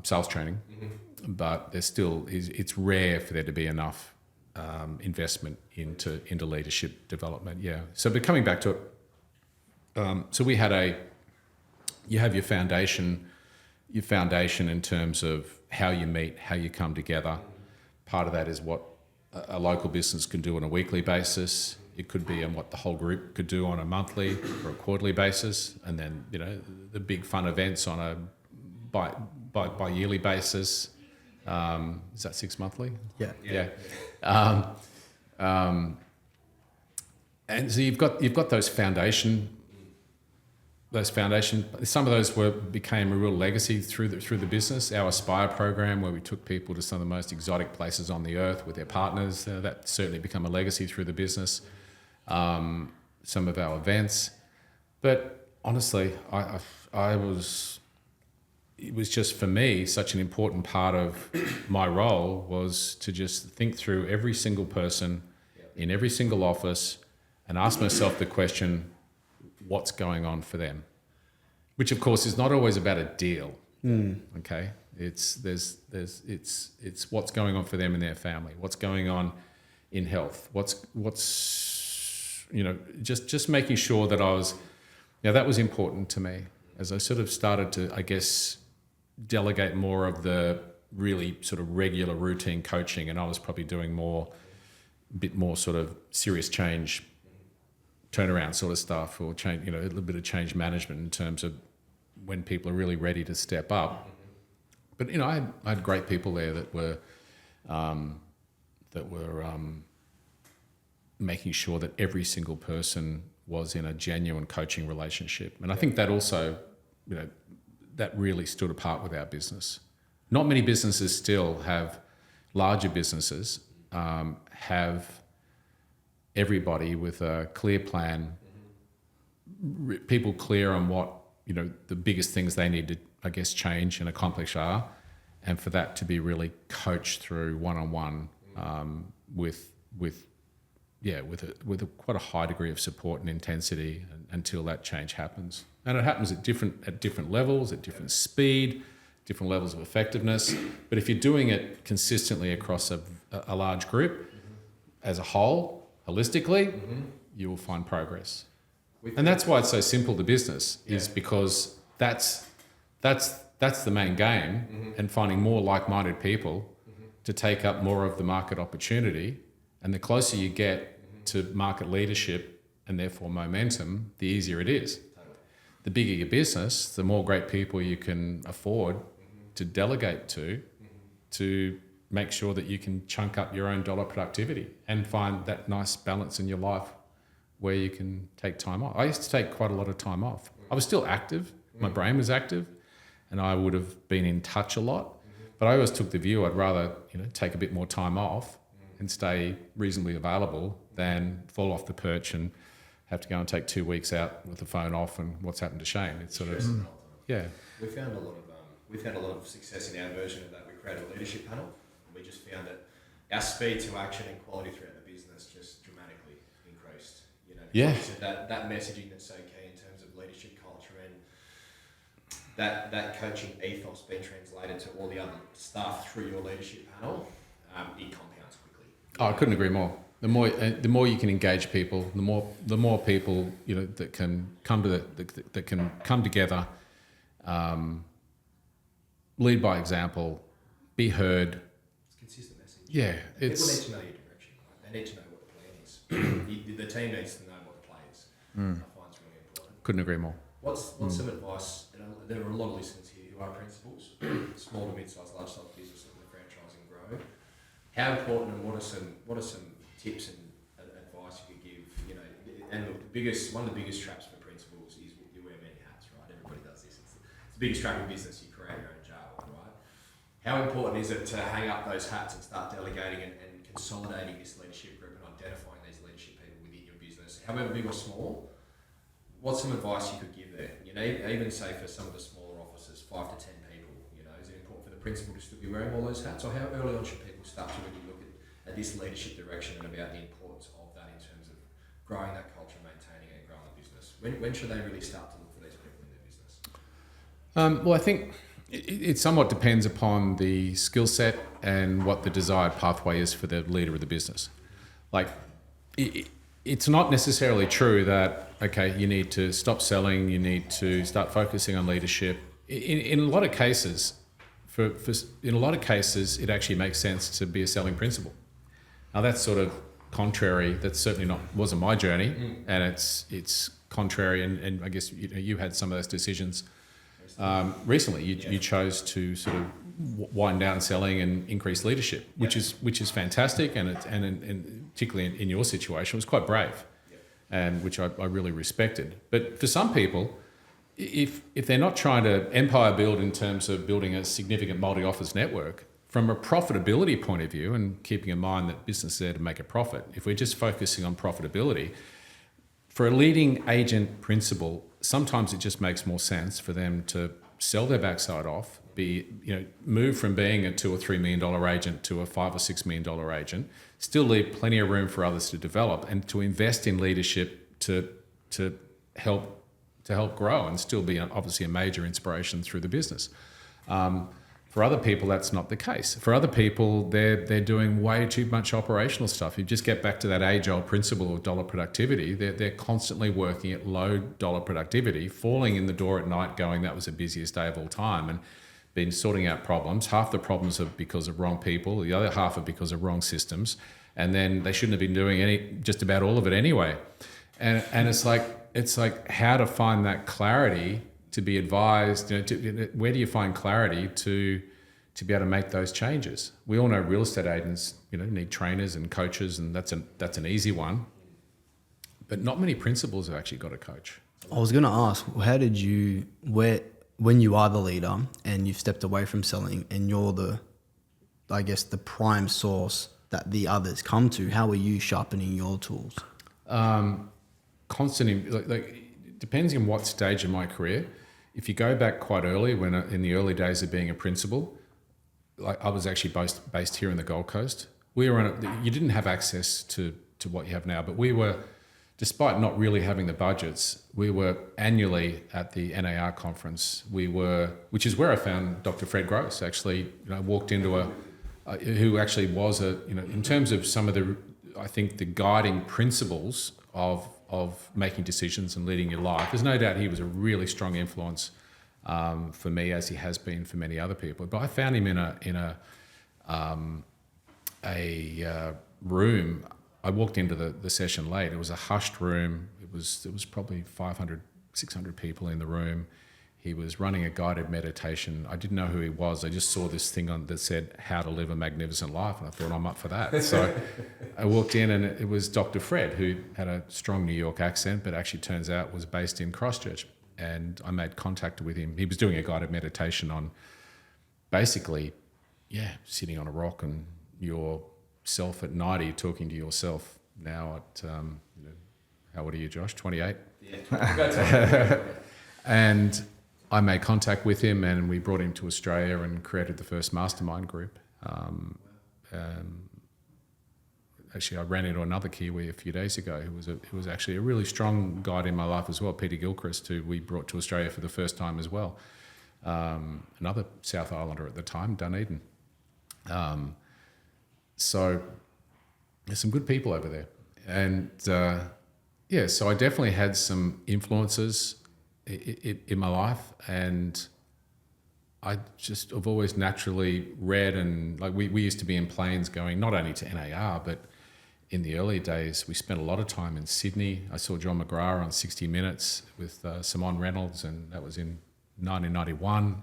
sales training, but there's still it's rare for there to be enough investment into leadership development. Yeah. So, but coming back to it, so we had you have your foundation in terms of how you meet, how you come together. Part of that is what a local business can do on a weekly basis. It could be on what the whole group could do on a monthly or a quarterly basis, and then the big fun events on a by yearly basis. Is that 6 monthly? Yeah. Yeah. And so you've got those foundation. Some of those became a real legacy through the business. Our Aspire program, where we took people to some of the most exotic places on the earth with their partners, that certainly become a legacy through the business. Some of our events, but honestly, it was just for me such an important part of my role was to just think through every single person in every single office and ask myself the question, what's going on for them? Which of course is not always about a deal. Okay. It's what's going on for them and their family. What's going on in health? Just making sure that I was, that was important to me as I sort of started to, I guess, delegate more of the really sort of regular routine coaching, and I was probably doing a bit more sort of serious change, turnaround sort of stuff, or change, a little bit of change management in terms of when people are really ready to step up. But I had great people there that were making sure that every single person was in a genuine coaching relationship, and I think that also, that really stood apart with our business. Not many businesses still have, larger businesses have everybody with a clear plan, people clear on what, the biggest things they need to, I guess, change and accomplish are, and for that to be really coached through one-on-one with quite a high degree of support and intensity until that change happens. And it happens at different levels, at different speed, different levels of effectiveness. But if you're doing it consistently across a large group, as a whole, holistically, you will find progress. And that's why it's so simple, the business, is because that's the main game, and finding more like-minded people to take up more of the market opportunity. And the closer you get to market leadership and therefore momentum, the easier it is. The bigger your business, the more great people you can afford to delegate to make sure that you can chunk up your own dollar productivity and find that nice balance in your life where you can take time off. I used to take quite a lot of time off. I was still active. My brain was active, and I would have been in touch a lot. But I always took the view I'd rather, take a bit more time off and stay reasonably available than fall off the perch and have to go and take 2 weeks out with the phone off and what's happened to Shane. It's sort of, yeah. We found a lot of success in our version of that. We created a leadership panel. We just found that our speed to action and quality throughout the business just dramatically increased. You know, Yeah. because of that messaging that's so key in terms of leadership culture and that coaching ethos being translated to all the other stuff through your leadership panel, it compounds quickly. Oh, I couldn't agree more. The more you can engage people, the more people that can come to that can come together, lead by example, be heard. It's consistent message. Yeah, people need to know your direction. Right? They need to know what the plan is. The team needs to know what the plan is. I find it's really important. Couldn't agree more. What's some advice? There are a lot of listeners here who are principals, small to mid-sized, large-sized businesses looking to franchise and grow. How important and what are some tips and advice you could give? And look, one of the biggest traps for principals is you wear many hats, right? Everybody does this. It's the biggest trap in business. You create your own jail, right? How important is it to hang up those hats and start delegating and consolidating this leadership group and identifying these leadership people within your business, however big or small? What's some advice you could give there? Even say for some of the smaller offices, 5 to 10 people. Is it important for the principal to still be wearing all those hats, or how early on should people start to really look at this leadership direction and about the importance of that in terms of growing that culture, maintaining it, and growing the business? When should they really start to look for these people in their business? Well, I think it somewhat depends upon the skill set and what the desired pathway is for the leader of the business. Like, it's not necessarily true that, okay, you need to stop selling, you need to start focusing on leadership. In a lot of cases, it actually makes sense to be a selling principal. Now that's sort of contrary. That's certainly wasn't my journey, and it's contrary. And I guess you had some of those decisions recently. You chose to sort of wind down selling and increase leadership, which is fantastic, and particularly in your situation, was quite brave, and which I really respected. But for some people, if they're not trying to empire build in terms of building a significant multi-office network, from a profitability point of view, and keeping in mind that business is there to make a profit, if we're just focusing on profitability, for a leading agent principal, sometimes it just makes more sense for them to sell their backside off, move from being a $2 or $3 million agent to a $5 or $6 million agent, still leave plenty of room for others to develop, and to invest in leadership to help grow and still be obviously a major inspiration through the business. For other people, that's not the case. For other people, they're doing way too much operational stuff. You just get back to that age-old principle of dollar productivity. They're constantly working at low dollar productivity, falling in the door at night going, that was the busiest day of all time, and been sorting out problems. Half the problems are because of wrong people. The other half are because of wrong systems. And then they shouldn't have been doing just about all of it anyway. And it's like how to find that clarity to be advised. Where do you find clarity to be able to make those changes? We all know real estate agents, need trainers and coaches, and that's an easy one. But not many principals have actually got a coach. I was going to ask, how did you, when you are the leader and you've stepped away from selling and you're the prime source that the others come to, how are you sharpening your tools? Constant, like depends on what stage of my career. If you go back quite early, when in the early days of being a principal, like I was actually based here in the Gold Coast. You didn't have access to what you have now, but we were, despite not really having the budgets, we were annually at the NAR conference. Which is where I found Dr. Fred Gross. Actually, walked into who actually was in terms of some of the guiding principles of making decisions and leading your life. There's no doubt he was a really strong influence for me, as he has been for many other people. But I found him in a room. I walked into the session late. It was a hushed room. It was probably 500, 600 people in the room. He was running a guided meditation. I didn't know who he was. I just saw this thing that said "How to Live a Magnificent Life," and I thought, I'm up for that. So I walked in, and it was Dr. Fred, who had a strong New York accent, but actually turns out was based in Christchurch. And I made contact with him. He was doing a guided meditation on basically, sitting on a rock and yourself at 90, talking to yourself now at, how old are you, Josh? 28? Yeah. And I made contact with him, and we brought him to Australia and created the first mastermind group. actually I ran into another Kiwi a few days ago who was actually a really strong guide in my life as well, Peter Gilchrist, who we brought to Australia for the first time as well. Another South Islander at the time, Dunedin. So there's some good people over there. And so I definitely had some influences in my life, and I've always naturally read, and like we used to be in planes going not only to NAR, but in the early days, we spent a lot of time in Sydney. I saw John McGrath on 60 Minutes with Simon Reynolds, and that was in 1991.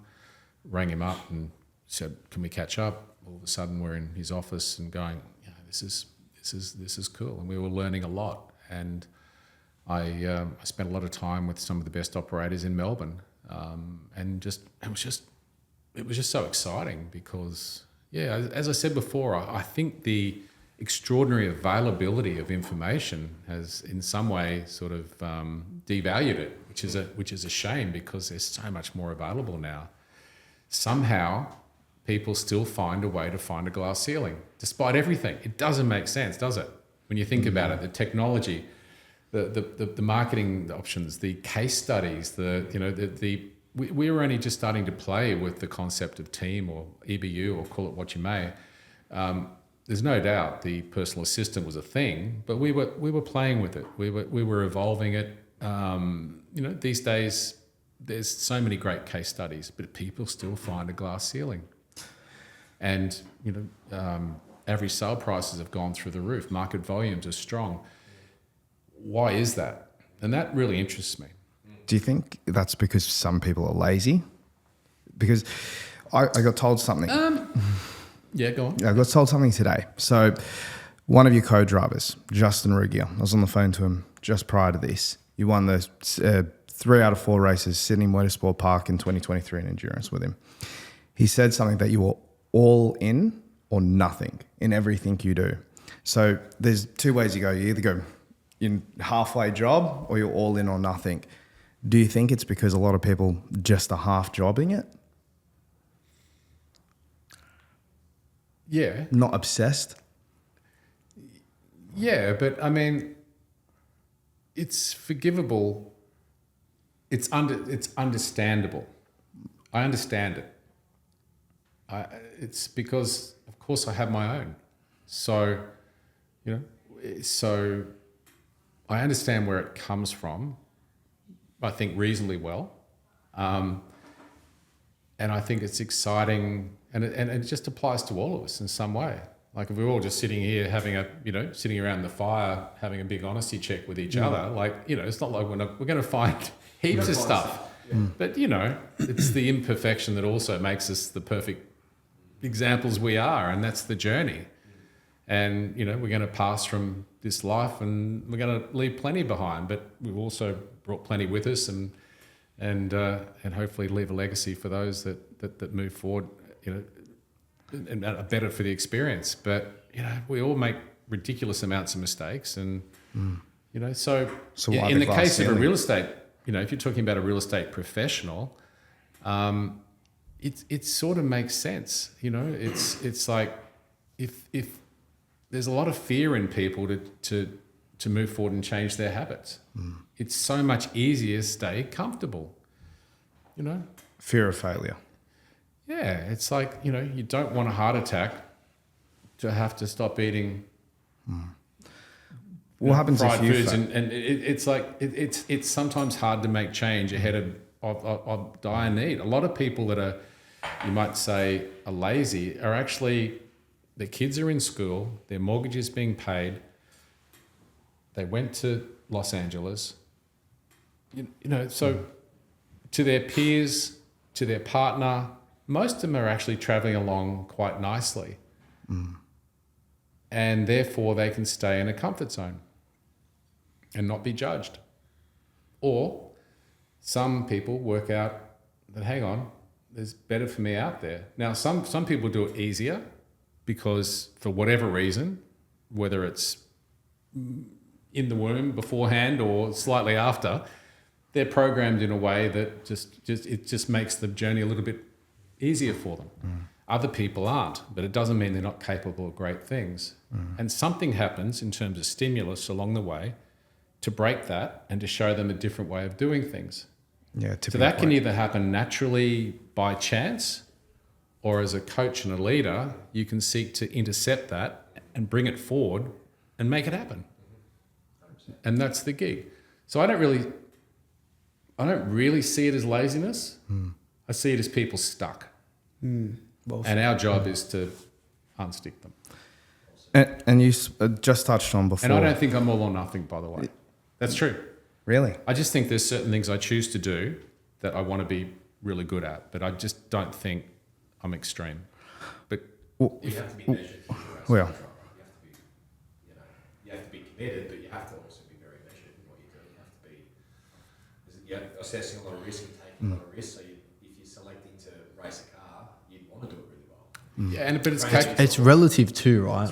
Rang him up and said, "Can we catch up?" All of a sudden, we're in his office and going, "This is cool," and we were learning a lot. And I spent a lot of time with some of the best operators in Melbourne, and it was just so exciting because, as I said before, I think the extraordinary availability of information has in some way sort of devalued it, which is a shame because there's so much more available now. Somehow people still find a way to find a glass ceiling despite everything. It doesn't make sense, does it? When you think about it, the technology, the marketing options, the case studies, we were only just starting to play with the concept of team or EBU, or call it what you may. There's no doubt the personal assistant was a thing, but we were playing with it. We were evolving it. These days there's so many great case studies, but people still find a glass ceiling. And average sale prices have gone through the roof. Market volumes are strong. Why is that? And that really interests me. Do you think that's because some people are lazy? Because I got told something. Yeah, go on. I got told something today. So one of your co-drivers, Justin Rugia, I was on the phone to him just prior to this. You won the 3 out of 4 races, Sydney Motorsport Park in 2023 in endurance with him. He said something that you were all in or nothing in everything you do. So there's 2 ways you go. You either go in halfway job or you're all in or nothing. Do you think it's because a lot of people just are half jobbing it? Yeah. Not obsessed? Yeah, but I mean, it's forgivable. It's understandable. I understand it. It's because, of course, I have my own. So, so I understand where it comes from. I think reasonably well, and I think it's exciting, and it just applies to all of us in some way. Like if we're all just sitting here sitting around the fire, having a big honesty check with each other, it's not like we're going to find heaps of stuff, but it's the imperfection that also makes us the perfect examples we are, and that's the journey. And we're going to pass from this life, and we're going to leave plenty behind, but we've also brought plenty with us, and hopefully leave a legacy for those that move forward, and are better for the experience. But we all make ridiculous amounts of mistakes, and so in the case of a real estate, if you're talking about a real estate professional, it sort of makes sense. It's like if there's a lot of fear in people to move forward and change their habits. It's so much easier to stay comfortable, Fear of failure. Yeah, it's like, you don't want a heart attack to have to stop eating What happens fried if you foods, and it's like it's sometimes hard to make change ahead of dire need. A lot of people that are, you might say, are lazy are actually, their kids are in school, their mortgage is being paid, they went to Los Angeles, so to their peers, to their partner, most of them are actually traveling along quite nicely. And therefore they can stay in a comfort zone and not be judged. Or some people work out that, hang on, there's better for me out there. Now, some people do it easier because for whatever reason, whether it's in the womb beforehand or slightly after, they're programmed in a way that just makes the journey a little bit easier for them. Other people aren't, but it doesn't mean they're not capable of great things. And something happens in terms of stimulus along the way to break that and to show them a different way of doing things. Yeah. So that can either happen naturally by chance, or as a coach and a leader, you can seek to intercept that and bring it forward and make it happen. And that's the gig. So I don't really see it as laziness. I see it as people stuck. Well, And our job is to unstick them. And you just touched on before. And I don't think I'm all or nothing, by the way. That's true. Really? I just think there's certain things I choose to do that I want to be really good at, but I just don't think I'm extreme. But You have to be measured. Well. You have to be committed, but you have to also be very measured in what you're doing. You have to be assessing a lot of risk and taking a lot of risk. So if you're selecting to race a car, you'd want to do it really well. yeah, but it's relative too, right?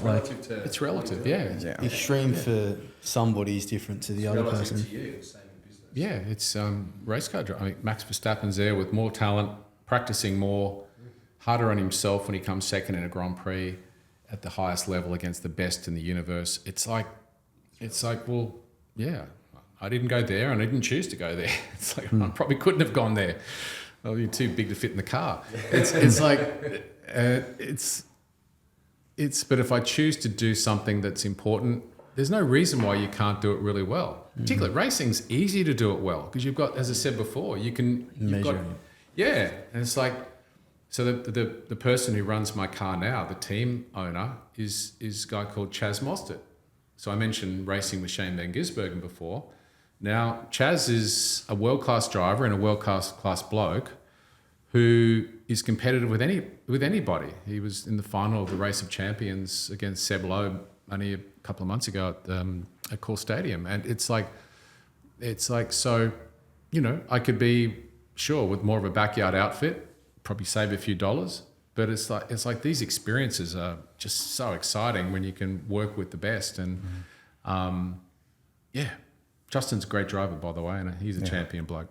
it's relative, yeah. Extreme for somebody is different to the other Relative person. to you, same in business. Yeah, it's race car driving. I mean, Max Verstappen's there with more talent, practicing more, harder on himself when he comes second in a Grand Prix at the highest level against the best in the universe. It's like, well, yeah, I didn't go there and I didn't choose to go there. It's like, I probably couldn't have gone there. I'll be too big to fit in the car. It's like, but if I choose to do something that's important, there's no reason why you can't do it really well. Particularly racing's easy to do it well because you've got, as I said before, you've got, yeah. And it's like, so the person who runs my car now, the team owner, is a guy called Chaz Mostert. So I mentioned racing with Shane van Gisbergen before. Now, Chaz is a world-class driver and a world-class bloke who is competitive with anybody. He was in the final of the Race of Champions against Seb Loeb only a couple of months ago at Core Stadium. And it's like, so, I could be, sure, with more of a backyard outfit, probably save a few dollars, but it's like these experiences are just so exciting when you can work with the best. And Justin's a great driver, by the way, and he's a champion bloke.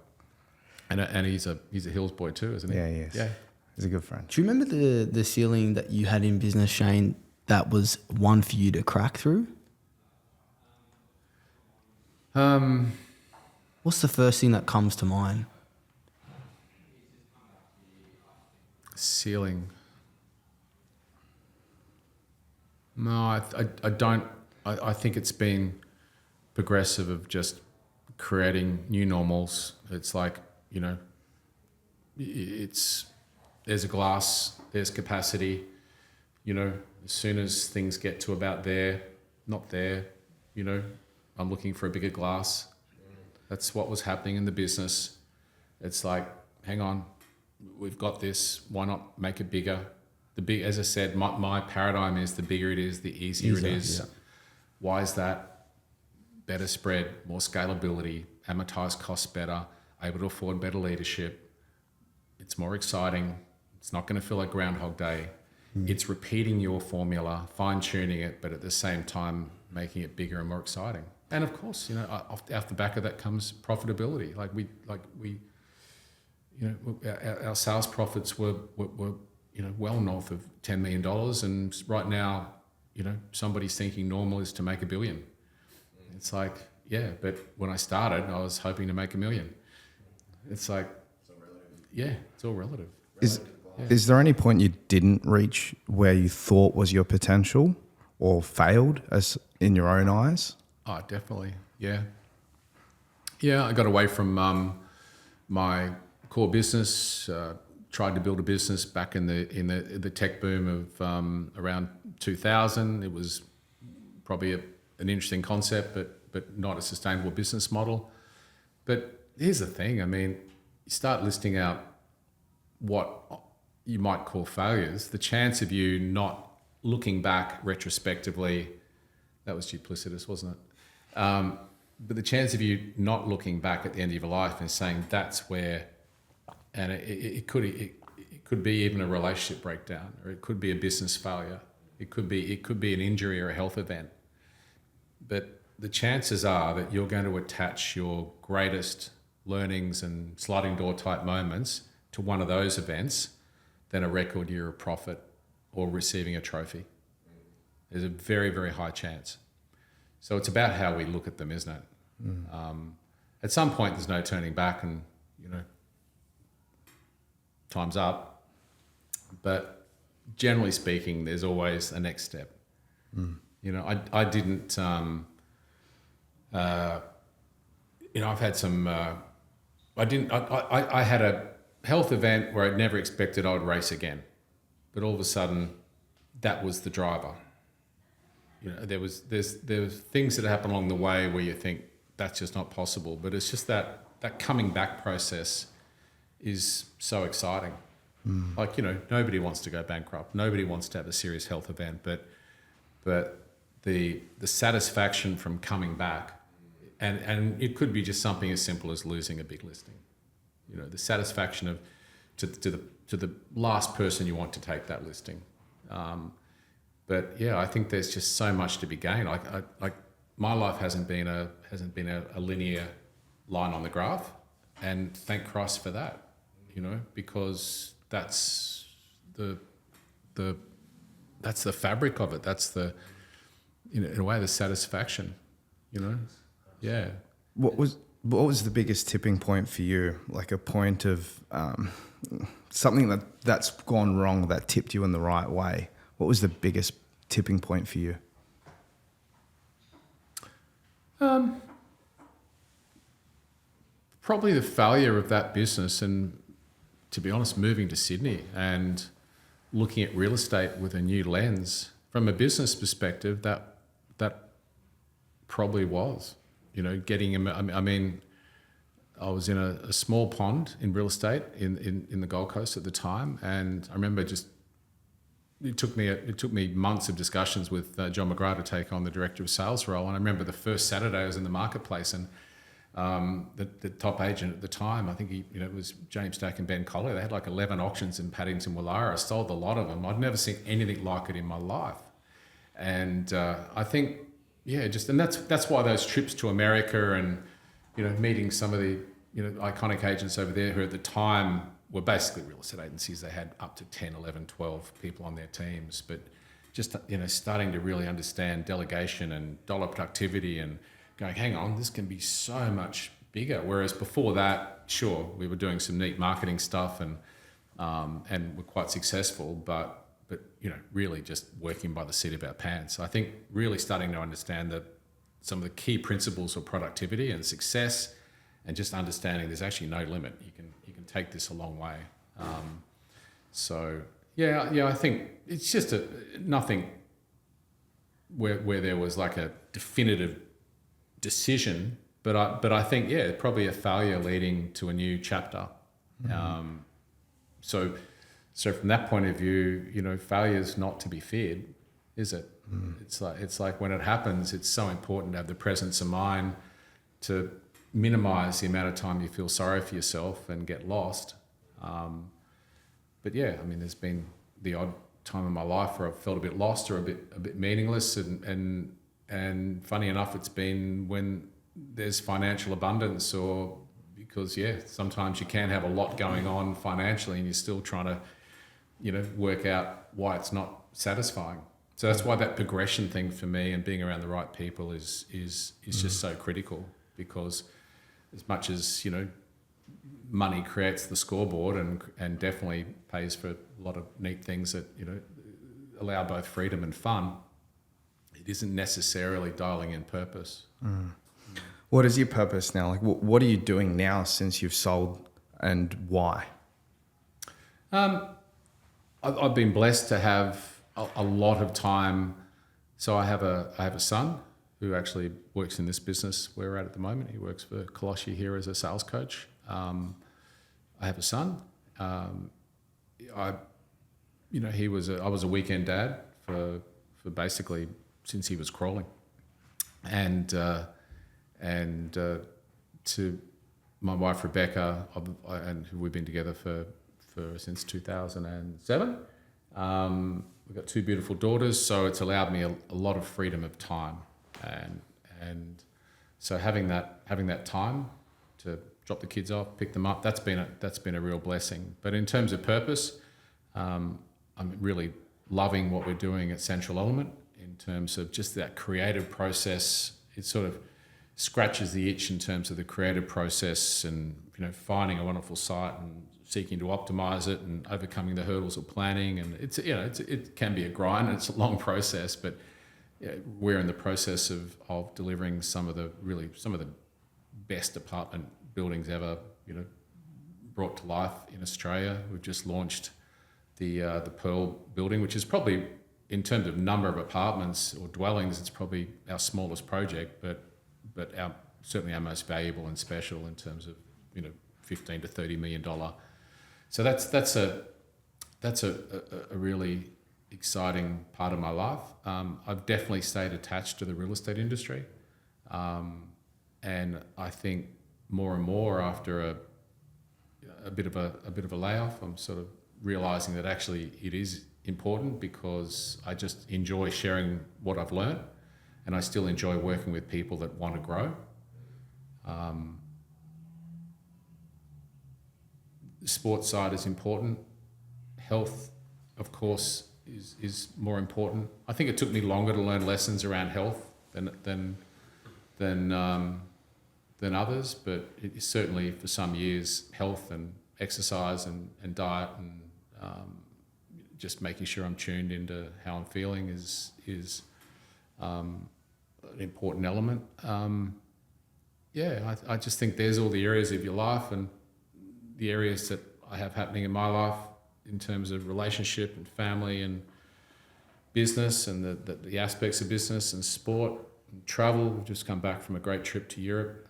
And he's a Hills boy too, isn't he? Yeah, he is. Yeah. He's a good friend. Do you remember the ceiling that you had in business, Shane, that was one for you to crack through? What's the first thing that comes to mind? Ceiling. No, I don't. I think it's been progressive of just creating new normals. It's like, there's a glass, there's capacity, as soon as things get to about there, not there, I'm looking for a bigger glass. That's what was happening in the business. It's like, hang on, we've got this, why not make it bigger? As I said, my paradigm is the bigger it is, the easier it is. Yeah. Why is that? Better spread, more scalability, amortized costs better, able to afford better leadership. It's more exciting. It's not going to feel like Groundhog Day. It's repeating your formula, fine-tuning it, but at the same time making it bigger and more exciting. And of course, off the back of that comes profitability. Our sales profits were well north of $10 million, and right now, somebody's thinking normal is to make $1 billion. It's like, yeah, but when I started, I was hoping to make $1 million. It's like, it's all relative. Is there any point you didn't reach where you thought was your potential or failed as in your own eyes? Oh, definitely. Yeah. Yeah, I got away from my core business, tried to build a business back in the tech boom of around 2000. It was probably an interesting concept, but not a sustainable business model. But here's the thing. I mean, you start listing out what you might call failures. The chance of you not looking back retrospectively, that was duplicitous, wasn't it? But the chance of you not looking back at the end of your life and saying that's where, and it could be even a relationship breakdown, or it could be a business failure. It could be an injury or a health event. But the chances are that you're going to attach your greatest learnings and sliding door type moments to one of those events than a record year of profit or receiving a trophy. There's a very, very high chance. So it's about how we look at them, isn't it? At some point, there's no turning back, and time's up. But generally speaking, there's always a next step. I didn't. I've had some. I had a health event where I'd never expected I would race again, but all of a sudden, that was the driver. There was things that happen along the way where you think that's just not possible, but it's just that coming back process is so exciting. Like, nobody wants to go bankrupt. Nobody wants to have a serious health event, but the satisfaction from coming back, and it could be just something as simple as losing a big listing. The satisfaction of to the last person you want to take that listing. But yeah, I think there's just so much to be gained. Like my life hasn't been a linear line on the graph, and thank Christ for that. Because that's the fabric of it. That's the in a way the satisfaction. Yeah. What was the biggest tipping point for you? Like a point of something that's gone wrong that tipped you in the right way. What was the biggest tipping point for you? Probably the failure of that business, and to be honest, moving to Sydney and looking at real estate with a new lens. From a business perspective, that probably was, getting him. I mean, I was in a small pond in real estate in the Gold Coast at the time, and I remember it took me months of discussions with John McGrath to take on the director of sales role. And I remember the first Saturday I was in the marketplace, and the top agent at the time, I think it was James Stack and Ben Colley. They had like 11 auctions in Paddington, Woollahra. I sold a lot of them. I'd never seen anything like it in my life. And I think, and that's why those trips to America and, meeting some of the, iconic agents over there who at the time were basically real estate agencies. They had up to 10, 11, 12 people on their teams, but just, starting to really understand delegation and dollar productivity and going, hang on, this can be so much bigger. Whereas before that, sure, we were doing some neat marketing stuff and were quite successful, but really just working by the seat of our pants. I think really starting to understand that some of the key principles of productivity and success, and just understanding there's actually no limit. You can take this a long way. I think it's just nothing where there was like a definitive decision, but I think probably a failure leading to a new chapter. So from that point of view, failure is not to be feared, is it? It's like when it happens, it's so important to have the presence of mind to minimize the amount of time you feel sorry for yourself and get lost. There's been the odd time in my life where I've felt a bit lost or a bit meaningless, and funny enough, it's been when there's financial abundance, or because sometimes you can have a lot going on financially and you're still trying to work out why it's not satisfying. So that's why that progression thing for me and being around the right people is just so critical, because as much as money creates the scoreboard and definitely pays for a lot of neat things that allow both freedom and fun, it isn't necessarily dialing in purpose. What is your purpose now? Like, what are you doing now since you've sold, and why? I've been blessed to have a lot of time. So I have a son who actually works in this business where we're at the moment. He works for Colossi here as a sales coach. I have a son. I was a weekend dad for basically since he was crawling, and to my wife Rebecca, and we've been together for since 2007. We've got two beautiful daughters, so it's allowed me a lot of freedom of time, and so having that time to drop the kids off, pick them up, that's been a real blessing. But in terms of purpose, I'm really loving what we're doing at Central Element in terms of just that creative process. It sort of scratches the itch in terms of the creative process and, finding a wonderful site and seeking to optimize it and overcoming the hurdles of planning. And it can be a grind and it's a long process, but we're in the process of delivering some of the best apartment buildings ever, brought to life in Australia. We've just launched the Pearl building, which is probably, in terms of number of apartments or dwellings, it's probably our smallest project, but certainly our most valuable and special in terms of $15 to $30 million. So that's a really exciting part of my life. I've definitely stayed attached to the real estate industry, and I think more and more after a bit of a layoff, I'm sort of realizing that actually it is important because I just enjoy sharing what I've learned, and I still enjoy working with people that want to grow. The sports side is important. Health, of course, is more important. I think it took me longer to learn lessons around health than others, but it certainly for some years, health and exercise and diet and just making sure I'm tuned into how I'm feeling is an important element. I just think there's all the areas of your life and the areas that I have happening in my life in terms of relationship and family and business and the aspects of business and sport and travel. We've just come back from a great trip to Europe.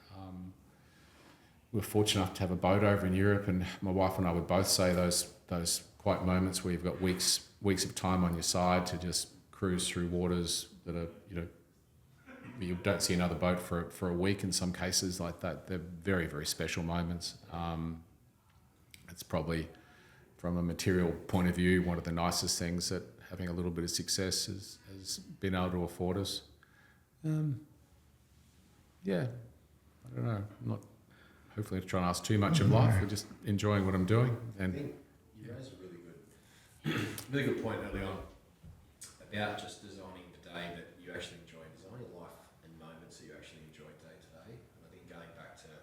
We're fortunate enough to have a boat over in Europe, and my wife and I would both say those quiet moments where you've got weeks of time on your side to just cruise through waters that are, you don't see another boat for a week in some cases like that. They're very, very special moments. It's probably, from a material point of view, one of the nicest things that having a little bit of success has been able to afford us. I don't know. I'm not hopefully trying to ask too much of life. We're just enjoying what I'm doing. And I think you raised a really good point early on about just designing the day that you actually enjoy, designing life and moments that you actually enjoy day to day. And I think going back to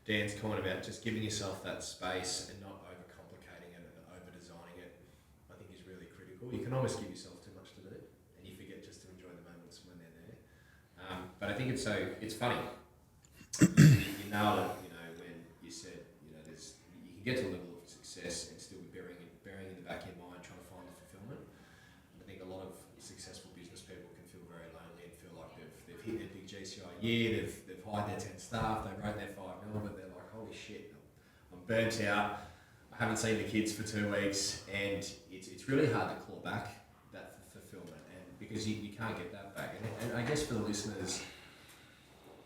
Dan's comment about just giving yourself that space and not overcomplicating it and over-designing it, I think is really critical. You can almost give yourself too much to do and you forget just to enjoy the moments when they're there. But I think it's funny. You nailed it, when you said, you can get to a level of success and still be burying in the back of your mind trying to find the fulfillment. And I think a lot of successful business people can feel very lonely and feel like they've hit their big GCI year, they've hired their 10 staff, they wrote their 5 million, but they're like, holy shit, I'm burnt out, I haven't seen the kids for 2 weeks, and it's really hard to claw back that fulfillment, and because you can't get that back. And I guess for the listeners,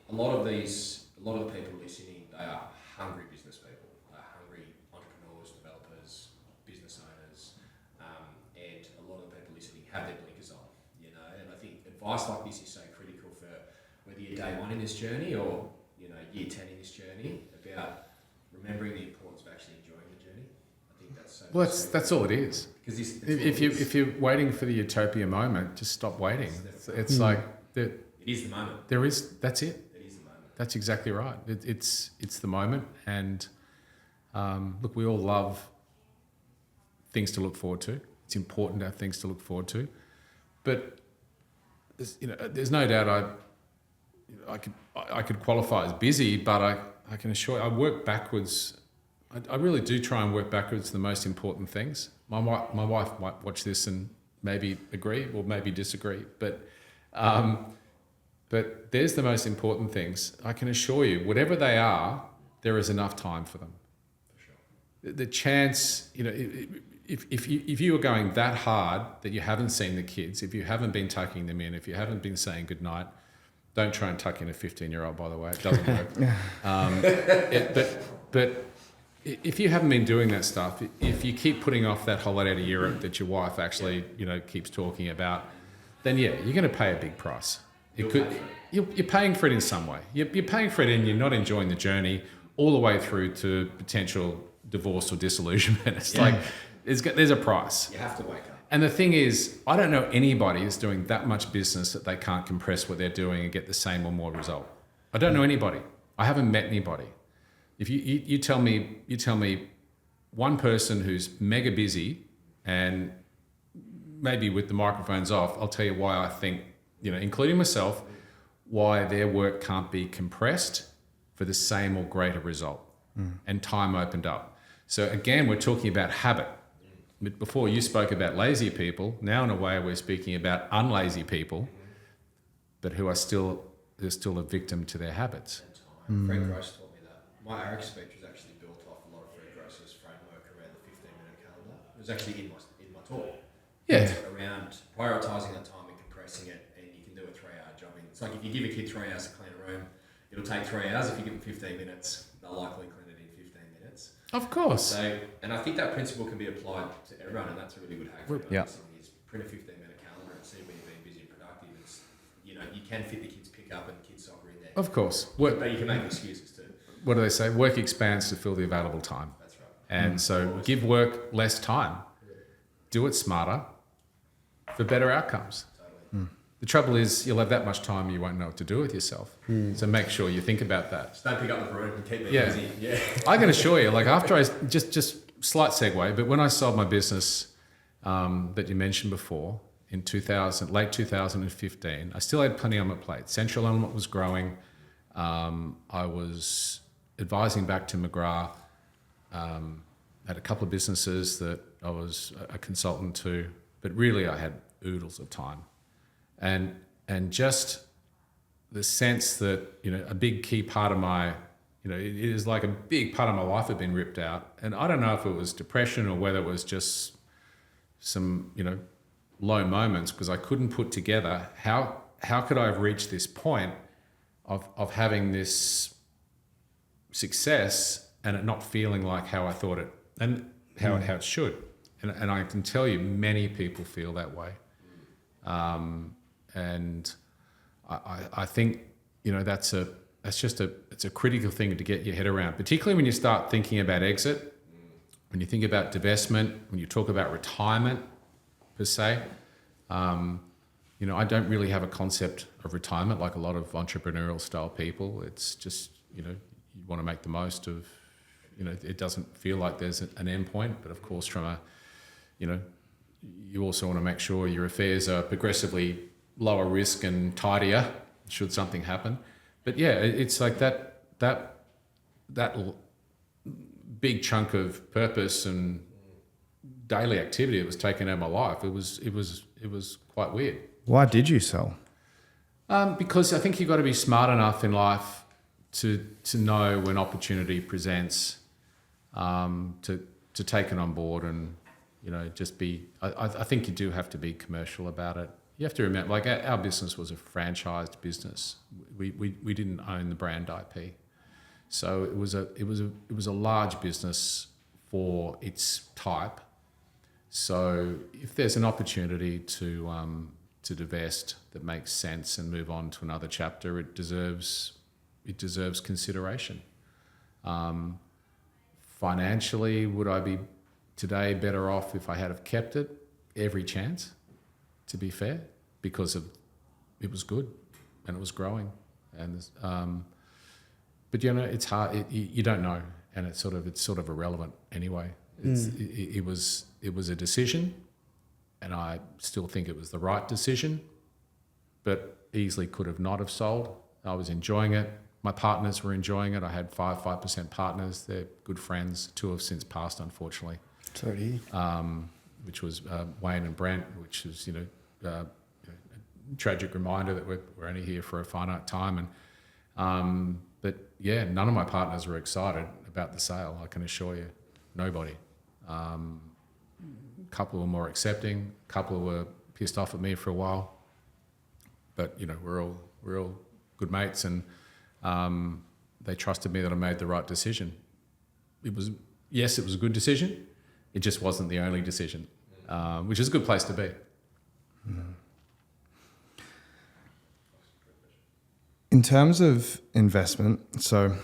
a lot of the people listening, they are hungry business people, hungry entrepreneurs, developers, business owners, and a lot of the people listening have their blinkers on, and I think advice like this is so critical for whether you're day one in this journey or, year 10 in this journey, about remembering the importance of actually enjoying the journey. I think that's so... Well, that's all it is. Because if you're waiting for the utopia moment, just stop waiting. It's like... It is the moment. That's it. That's exactly right. It's the moment, and look, we all love things to look forward to. It's important to have things to look forward to, but there's no doubt I could qualify as busy, but I can assure you, I work backwards. I really do try and work backwards to the most important things. My wife might watch this and maybe agree or maybe disagree, but there's the most important things. I can assure you, whatever they are, there is enough time for them. For sure. The chance, if you were going that hard that you haven't seen the kids, if you haven't been tucking them in, if you haven't been saying goodnight, don't try and tuck in a 15-year-old, by the way. It doesn't work. But if you haven't been doing that stuff, if you keep putting off that holiday to Europe that your wife actually, keeps talking about, then you're going to pay a big price. You're paying for it in some way. You're paying for it and you're not enjoying the journey all the way through to potential divorce or disillusionment. It's like There's a price. You have to wake up. And the thing is, I don't know anybody who's doing that much business that they can't compress what they're doing and get the same or more result. I don't know anybody. I haven't met anybody. If you tell me one person who's mega busy and maybe with the microphones off, I'll tell you why I think, including myself, why their work can't be compressed for the same or greater result. And time opened up. So again, we're talking about habit. Before you spoke about lazy people, now in a way we're speaking about unlazy people, but who are still a victim to their habits. Fred Gross taught me that. My RX speech was actually built off a lot of Fred Gross's framework around the 15-minute calendar. It was actually in my talk. Yeah. Around prioritising that time and compressing it, and you can do a 3-hour job. It's like if you give a kid 3 hours to clean a room, it'll take 3 hours. If you give them 15 minutes, they'll likely clean it in 15 minutes. Of course. So, and I think that principle can be applied to everyone, and that's a really good hack. Is print a 15-minute calendar and see when you're being busy and productive. It's, you can fit the kids' pick up and kids' soccer in there. Of course. But you can make excuses too. What do they say? Work expands to fill the available time. That's right. And so give work less time. Do it smarter for better outcomes. Totally. The trouble is you'll have that much time you won't know what to do with yourself. So make sure you think about that. Just don't pick up the broom and keep it easy. Yeah. I can assure you, after I just slight segue, but when I sold my business that you mentioned before in late 2015, I still had plenty on my plate. Central Element was growing. I was advising back to McGrath. Had a couple of businesses that I was a consultant to, but really I had oodles of time. And just the sense that, a big key part of my, it is like a big part of my life had been ripped out. And I don't know if it was depression or whether it was just some, low moments, because I couldn't put together how could I have reached this point of having this success and it not feeling like how I thought it and how it should. And I can tell you many people feel that way. And I think, it's a critical thing to get your head around, particularly when you start thinking about exit, when you think about divestment, when you talk about retirement per se. I don't really have a concept of retirement like a lot of entrepreneurial style people. It's just, you want to make the most of, it doesn't feel like there's an end point, but of course from you also want to make sure your affairs are progressively lower risk and tidier should something happen. But yeah, it's like that big chunk of purpose and daily activity that was taken out of my life. It was quite weird. Why did you sell? Because I think you've got to be smart enough in life to know when opportunity presents, to take it on board and, just be, I think you do have to be commercial about it. You have to remember, our business was a franchised business. We didn't own the brand IP. So it was a large business for its type. So if there's an opportunity to divest that makes sense and move on to another chapter, it deserves consideration. Financially, would I be today better off if I had have kept it? Every chance, to be fair, because it was good and it was growing. And but it's hard. You don't know, and it's sort of irrelevant anyway. It was a decision, and I still think it was the right decision, but easily could have not have sold. I was enjoying it. My partners were enjoying it. I had 5% partners. They're good friends. 2 have since passed, unfortunately. Sorry to hear. Which was Wayne and Brent, which is a tragic reminder that we're only here for a finite time. And but yeah, none of my partners were excited about the sale. I can assure you, nobody. A couple were more accepting. A couple were pissed off at me for a while. But we're all good mates, and they trusted me that I made the right decision. It was a good decision. It just wasn't the only decision, which is a good place to be. In terms of investment, so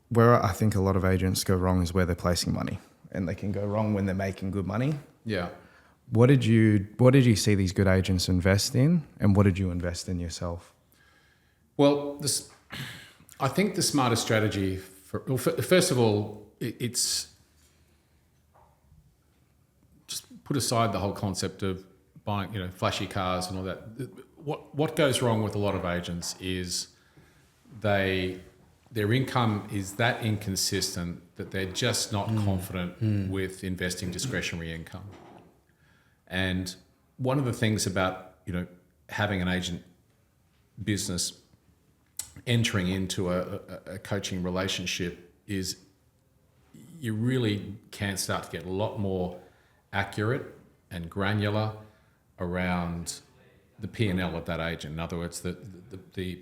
where I think a lot of agents go wrong is where they're placing money. and they can go wrong when they're making good money. Yeah. What did you see these good agents invest in, and what did you invest in yourself? Well, I think the smartest strategy first of all, it's just put aside the whole concept of buying, flashy cars and all that. What goes wrong with a lot of agents is their income is that inconsistent that they're just not confident with investing discretionary income. And one of the things about, having an agent business entering into a coaching relationship is you really can start to get a lot more accurate and granular around the P&L of that agent. In other words, the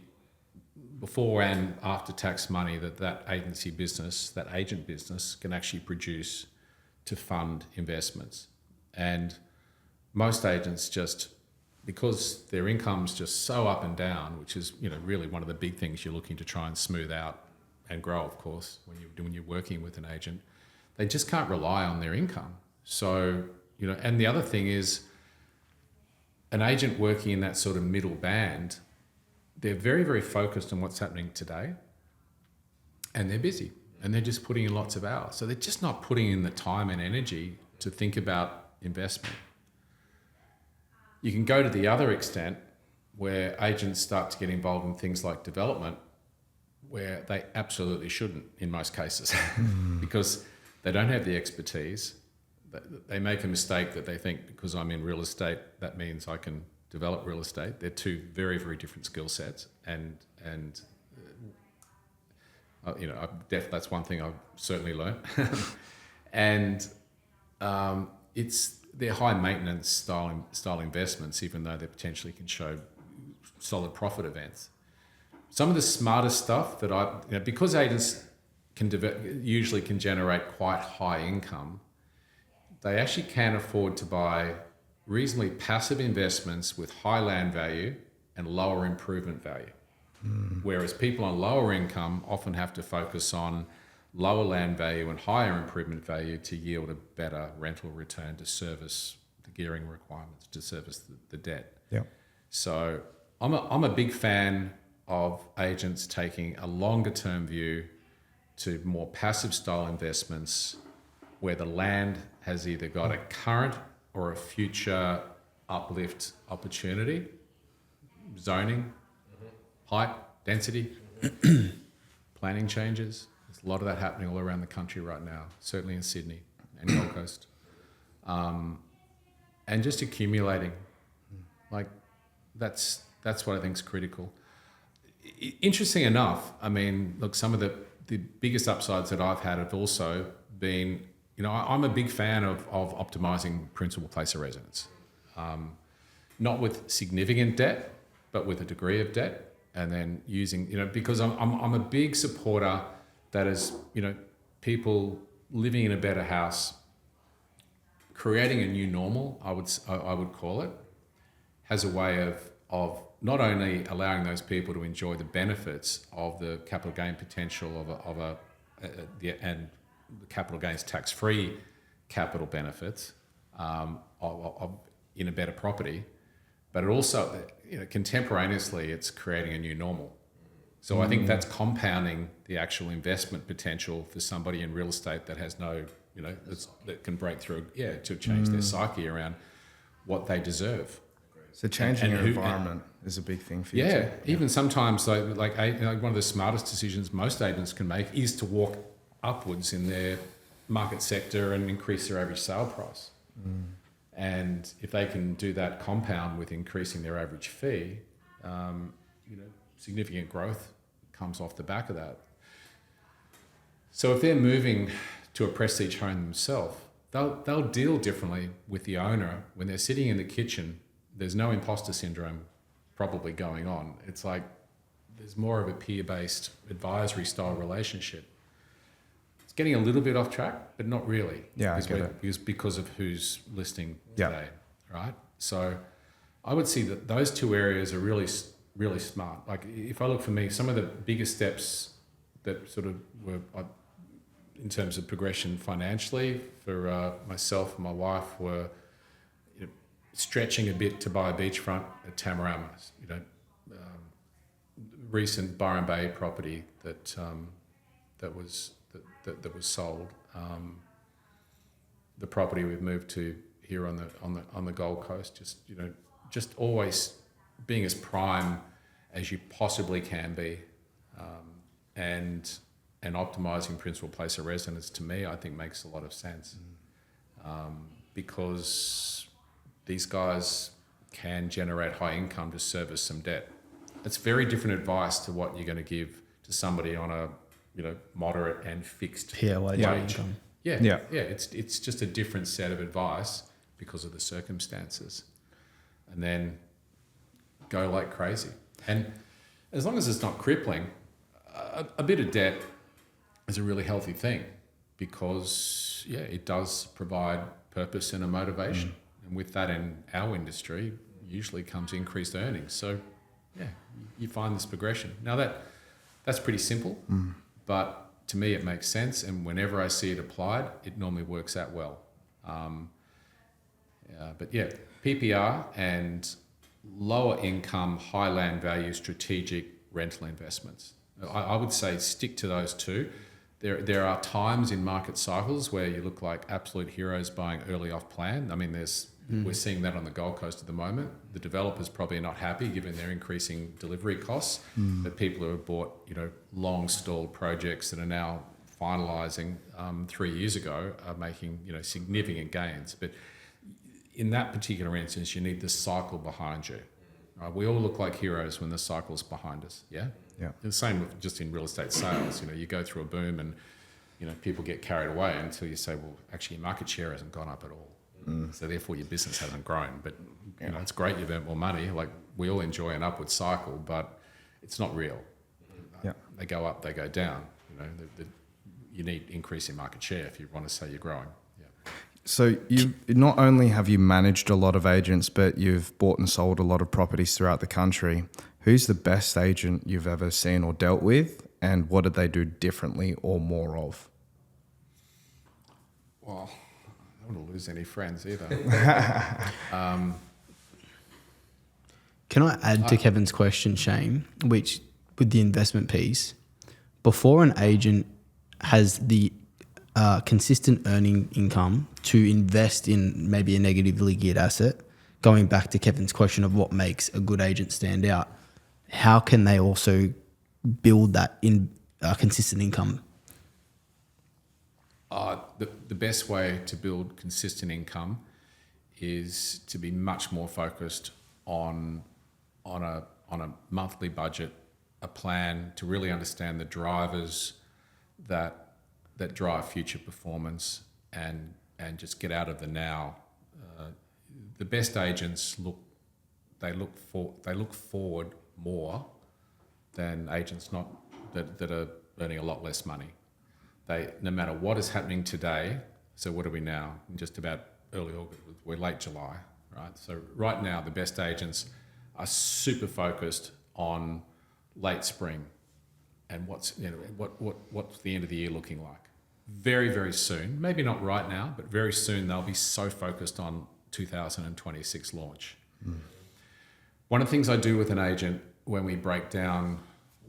before and after tax money that agency business, that agent business can actually produce to fund investments. And most agents just, because their income's just so up and down, which is really one of the big things you're looking to try and smooth out and grow, of course, when you're working with an agent, they just can't rely on their income. So and the other thing is, an agent working in that sort of middle band, they're very, very focused on what's happening today, and they're busy, and they're just putting in lots of hours. So they're just not putting in the time and energy to think about investment. You can go to the other extent where agents start to get involved in things like development, where they absolutely shouldn't in most cases because they don't have the expertise. They make a mistake that they think because I'm in real estate, that means I can develop real estate. They're two very, very different skill sets, and that's one thing I've certainly learned. And they're high maintenance style investments, even though they potentially can show solid profit events. Some of the smartest stuff that because agents usually can generate quite high income, they actually can afford to buy reasonably passive investments with high land value and lower improvement value. Whereas people on lower income often have to focus on lower land value and higher improvement value to yield a better rental return to service the gearing requirements, to service the debt. Yeah. So I'm a big fan of agents taking a longer term view to more passive style investments where the land has either got a current or a future uplift opportunity, zoning, height, density, planning changes. There's a lot of that happening all around the country right now, certainly in Sydney and Gold Coast. And just accumulating, that's what I think is critical. Interesting enough, look, some of the biggest upsides that I've had have also been, I'm a big fan of optimizing principal place of residence. Not with significant debt, but with a degree of debt, and then using, because I'm a big supporter that is, people living in a better house, creating a new normal, I would call it, has a way of not only allowing those people to enjoy the benefits of the capital gain potential and the capital gains tax-free capital benefits in a better property, but it also, contemporaneously, it's creating a new normal. So I think that's compounding the actual investment potential for somebody in real estate that has no, that can break through, to change their psyche around what they deserve. So changing your environment is a big thing for you. Yeah, even sometimes like one of the smartest decisions most agents can make is to walk upwards in their market sector and increase their average sale price. And if they can do that compound with increasing their average fee, significant growth comes off the back of that. So if they're moving to a prestige home themselves, they'll deal differently with the owner. When they're sitting in the kitchen, there's no imposter syndrome probably going on. It's like there's more of a peer-based advisory style relationship. It's getting a little bit off track, but not really. Yeah, I get it. Because of who's listing today, right? So I would see that those two areas are really, really smart. Like if I look for me, some of the biggest steps that sort of were in terms of progression financially for myself and my wife were stretching a bit to buy a beachfront at Tamarama. Recent Byron Bay property that was sold. The property we've moved to here on the Gold Coast, just always being as prime as you possibly can be, and optimising principal place of residence, to me, I think makes a lot of sense, because these guys can generate high income to service some debt. It's very different advice to what you're going to give to somebody on a moderate and fixed wage income. Yeah. It's just a different set of advice because of the circumstances, and then go like crazy. And as long as it's not crippling, a bit of debt is a really healthy thing, because it does provide purpose and a motivation. And with that, in our industry, usually comes increased earnings. So you find this progression. Now that's pretty simple, but to me it makes sense, and whenever I see it applied, it normally works out well. But PPR and lower income, high land value, strategic rental investments. I would say stick to those two. There are times in market cycles where you look like absolute heroes buying early off plan. I mean, we're seeing that on the Gold Coast at the moment. The developers probably are not happy given their increasing delivery costs, but people who have bought long stalled projects that are now finalising 3 years ago are making significant gains. But in that particular instance, you need the cycle behind you. Right? We all look like heroes when the cycle's behind us. Yeah. The same with just in real estate sales. You go through a boom and people get carried away until you say, well, actually your market share hasn't gone up at all. So therefore your business hasn't grown. But it's great you've earned more money. Like, we all enjoy an upward cycle, but it's not real. They go up, they go down. You need increase in market share if you want to say you're growing. So you not only have you managed a lot of agents, but you've bought and sold a lot of properties throughout the country. Who's the best agent you've ever seen or dealt with, and what did they do differently or more of? Well, I don't want to lose any friends either. Can I add to Kevin's question, Shane, which with the investment piece, before an agent has the consistent earning income to invest in maybe a negatively geared asset, going back to Kevin's question of what makes a good agent stand out, how can they also build that in consistent income? The best way to build consistent income is to be much more focused on a monthly budget, a plan to really understand the drivers that drive future performance, and just get out of the now. The best agents look forward more than agents that are earning a lot less money. No matter what is happening today. So what are we now? Just about early August. We're late July, right? So right now the best agents are super focused on late spring and what's the end of the year looking like. Very, very soon, maybe not right now, but very soon they'll be so focused on 2026 launch. One of the things I do with an agent when we break down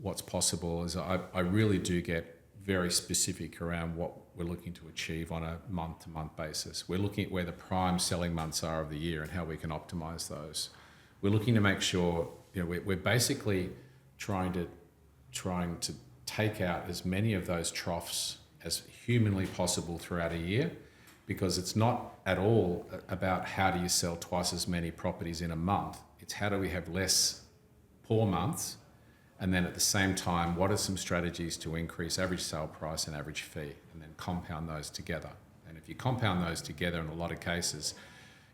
what's possible is I really do get very specific around what we're looking to achieve on a month-to-month basis. We're looking at where the prime selling months are of the year and how we can optimize those. We're looking to make sure, we're basically trying to take out as many of those troughs as humanly possible throughout a year, because it's not at all about how do you sell twice as many properties in a month. It's how do we have less poor months, and then at the same time, what are some strategies to increase average sale price and average fee, and then compound those together. And if you compound those together in a lot of cases,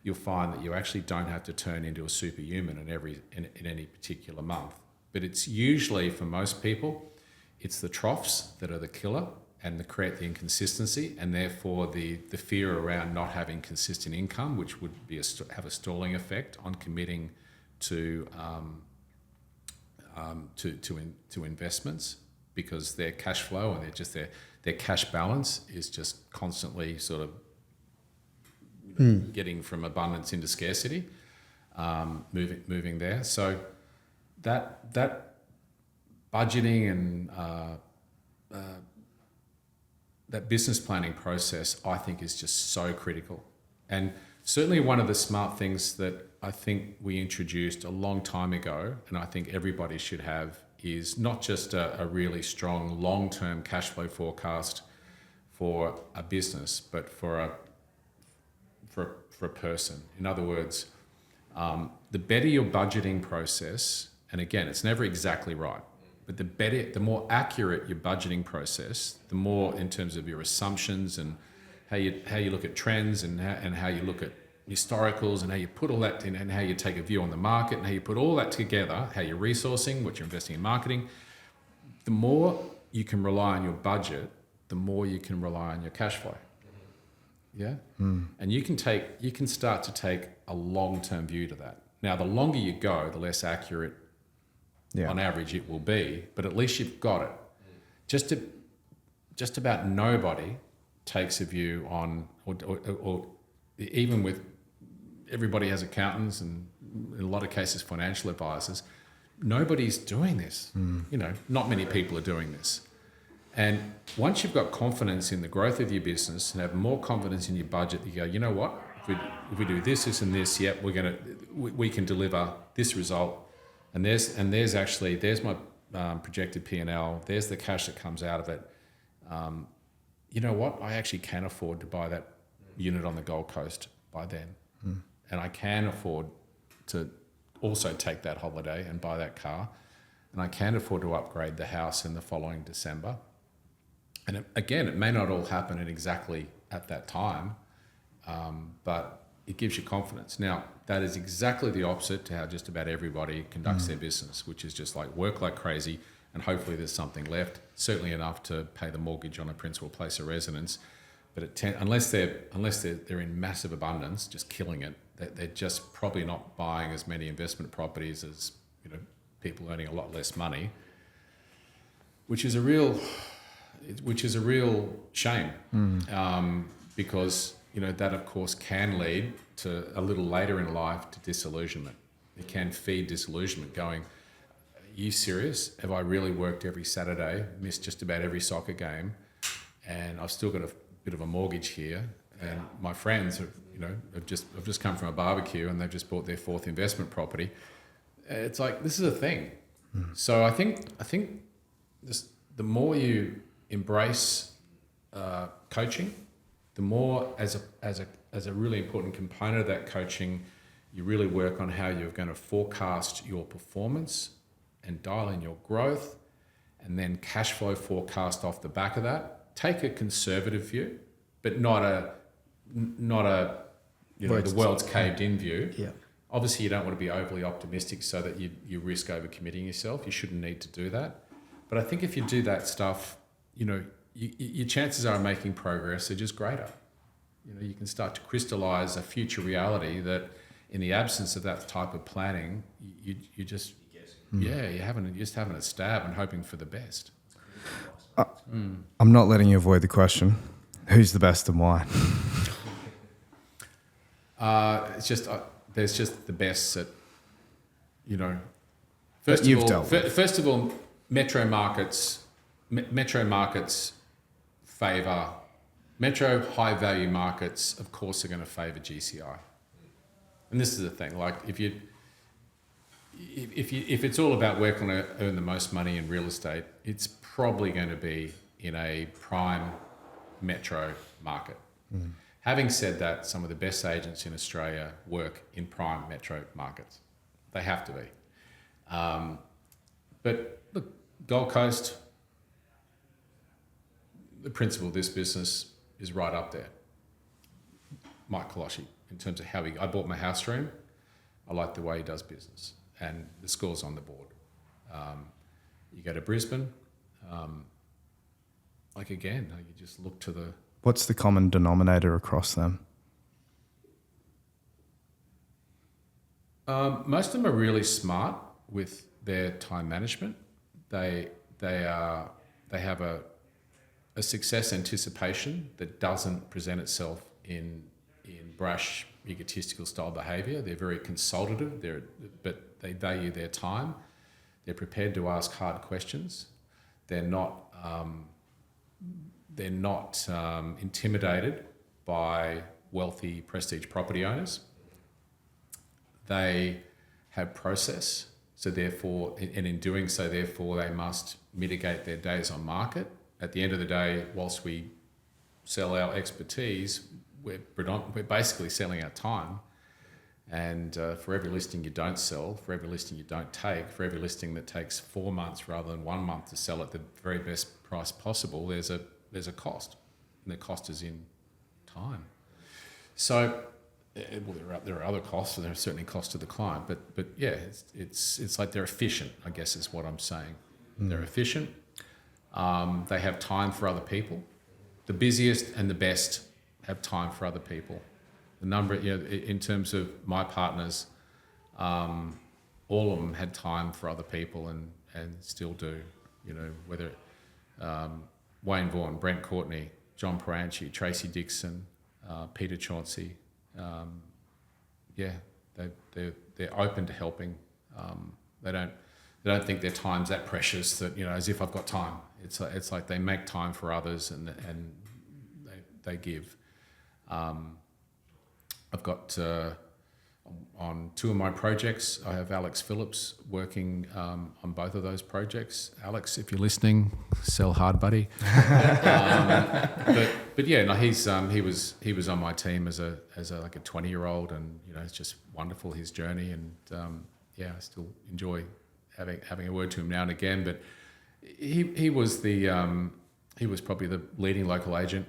you'll find that you actually don't have to turn into a superhuman in any particular month. But it's usually, for most people, it's the troughs that are the killer and that create the inconsistency, and therefore the fear around not having consistent income, which would be have a stalling effect on committing to investments, because their cash flow and they're their cash balance is just constantly sort of getting from abundance into scarcity, moving there. So that budgeting and that business planning process, I think, is just so critical. And certainly one of the smart things that I think we introduced a long time ago, and I think everybody should have, is not just a really strong long-term cash flow forecast for a business, but for a person. In other words, the better your budgeting process, and again, it's never exactly right, but the more accurate your budgeting process, the more in terms of your assumptions and how you look at trends and how you look at historicals and how you put all that in and how you take a view on the market and how you put all that together, how you're resourcing, what you're investing in marketing, the more you can rely on your budget, the more you can rely on your cash flow. Yeah? And you can start to take a long-term view to that. Now, the longer you go, the less accurate on average it will be, but at least you've got it. Just about nobody takes a view on, or even with everybody has accountants and in a lot of cases financial advisors, nobody's doing this. Not many people are doing this. And once you've got confidence in the growth of your business and have more confidence in your budget, you go, you know what, if we do this and this, we can deliver this result. And there's my projected P&L. There's the cash that comes out of it. You know what? I actually can afford to buy that unit on the Gold Coast by then. And I can afford to also take that holiday and buy that car. And I can afford to upgrade the house in the following December. And it may not all happen exactly at that time, but it gives you confidence. Now, that is exactly the opposite to how just about everybody conducts their business, which is just like work like crazy and hopefully there's something left, certainly enough to pay the mortgage on a principal place of residence. But unless they're in massive abundance, just killing it, they're just probably not buying as many investment properties as people earning a lot less money, which is a real shame, because that of course can lead to a little later in life to disillusionment. It can feed disillusionment. Going, are you serious? Have I really worked every Saturday, missed just about every soccer game, and I've still got a bit of a mortgage here, and my friends have just come from a barbecue and they've just bought their fourth investment property. It's like, this is a thing. So I think the more you embrace coaching, the more as a really important component of that coaching, you really work on how you're going to forecast your performance and dial in your growth, and then cash flow forecast off the back of that. Take a conservative view, but not a the world's caved in view. Yeah. Obviously, you don't want to be overly optimistic so that you risk overcommitting yourself. You shouldn't need to do that. But I think if you do that stuff, your chances are of making progress are just greater. You can start to crystallize a future reality that, in the absence of that type of planning, you're just having a stab and hoping for the best. I'm not letting you avoid the question. Who's the best and why? It's just there's just the best at First of all, metro markets favour metro high value markets. Of course, are going to favour GCI, and this is the thing. Like if it's all about where can I earn the most money in real estate, it's probably going to be in a prime metro market. Having said that, some of the best agents in Australia work in prime metro markets. They have to be. But look, Gold Coast, the principal of this business is right up there. Mike Colosci, in terms of I bought my house room. I like the way he does business, and the score's on the board. You go to Brisbane, you just look to the... What's the common denominator across them? Most of them are really smart with their time management. They have a a success anticipation that doesn't present itself in brash, egotistical style behaviour. They're very consultative, but they value their time. They're prepared to ask hard questions. They're not intimidated by wealthy prestige property owners. They have process, so therefore, and in doing so, therefore, they must mitigate their days on market. At the end of the day, whilst we sell our expertise, we're basically selling our time. And for every listing you don't sell, for every listing you don't take, for every listing that takes 4 months rather than 1 month to sell at the very best price possible, there's a cost, and the cost is in time. So, well, there are other costs, and there are certainly costs to the client, but yeah, it's like they're efficient, I guess is what I'm saying. They're efficient. They have time for other people. The busiest and the best have time for other people. The number, in terms of my partners, all of them had time for other people and still do. Whether Wayne Vaughan, Brent Courtney, John Peranchi, Tracy Dixon, Peter Chauncey, they're open to helping. They don't think their time's that precious that as if I've got time. It's like they make time for others and they give. I've got on 2 of my projects, I have Alex Phillips working on both of those projects. Alex, if you're listening, sell hard, buddy. But yeah, no, he was on my team as a 20-year-old, and it's just wonderful, his journey, and I still enjoy having a word to him now and again. But he was probably the leading local agent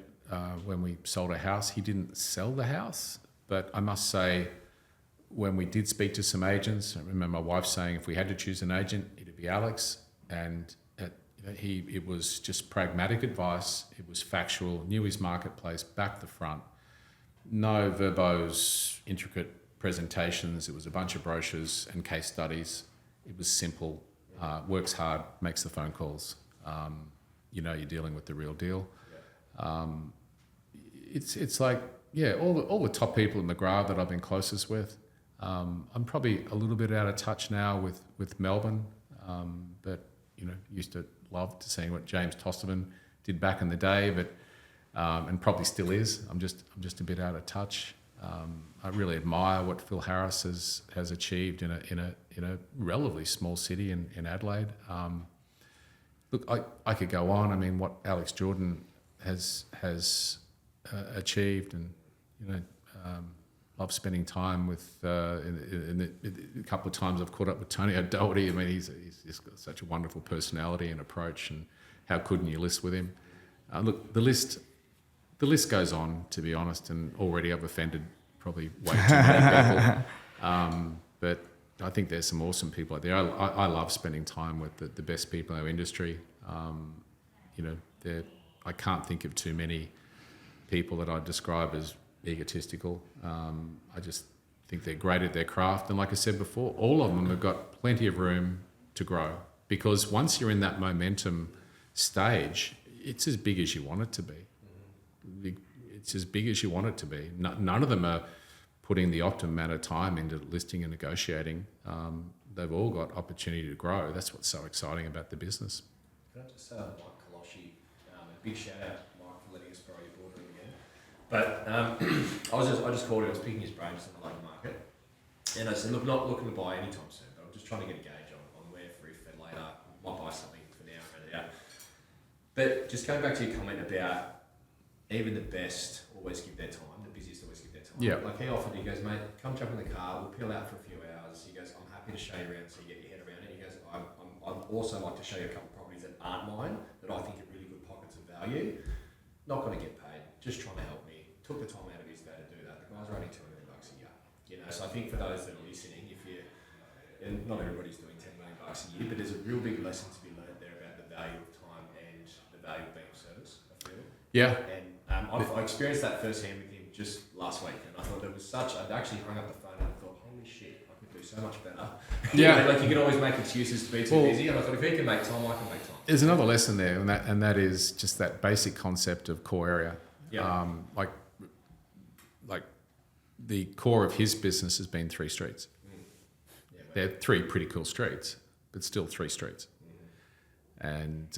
when we sold a house. He didn't sell the house, but I must say, when we did speak to some agents, I remember my wife saying if we had to choose an agent, it'd be Alex. And it was just pragmatic advice. It was factual, knew his marketplace back to front. No verbose, intricate presentations. It was a bunch of brochures and case studies. It was simple, works hard, makes the phone calls. You're dealing with the real deal. It's like, all the top people in McGrath that I've been closest with. I'm probably a little bit out of touch now with Melbourne, but used to love to seeing what James Tosterman did back in the day, but and probably still is. I'm just a bit out of touch. I really admire what Phil Harris has achieved in a relatively small city in Adelaide. Look, I could go on. I mean, what Alex Jordan has achieved, and love spending time with. A couple of times I've caught up with Tony O'Doherty. I mean, he's got such a wonderful personality and approach, and how couldn't you list with him? Look, the list goes on, to be honest, and already I've offended probably way too many people. But I think there's some awesome people out there. I love spending time with the best people in our industry. I can't think of too many people that I'd describe as egotistical. I just think they're great at their craft. And like I said before, all of them have got plenty of room to grow, because once you're in that momentum stage, it's as big as you want it to be. It's as big as you want it to be. None of them are putting the optimum amount of time into listing and negotiating. They've all got opportunity to grow. That's what's so exciting about the business. Can I just say Mike Kaloshi, a big shout out, Mike, for letting us borrow your boardroom again. But I just called him. I was picking his brains on the local market, and I said, look, not looking to buy anytime soon, but I'm just trying to get a gauge on where, for if and later, might buy something for now, rent it out. But just going back to your comment about even the best always give their time, the busiest always give their time. Yeah. Like he offered, he goes, mate, come jump in the car, we'll peel out for a few hours. He goes, I'm happy to show you around so you get your head around it. He goes, I'd also like to show you a couple of properties that aren't mine, that I think are really good pockets of value. Not going to get paid, just trying to help me. Took the time out of his day to do that. The guys are only $200 a year. So I think for those that are listening, and not everybody's doing $10 million a year, but there's a real big lesson to be learned there about the value of time and the value of being of service, I feel. Yeah. And I experienced that firsthand with him just last week, and I thought there was I'd actually hung up the phone and I thought, holy shit, I could do so much better. Yeah. Like you can always make excuses to be too busy. And I thought if he can make time, I can make time. There's another lesson there, and that is just that basic concept of core area. Yeah. Like the core of his business has been 3 streets. Yeah, they're 3 pretty cool streets, but still 3 streets. And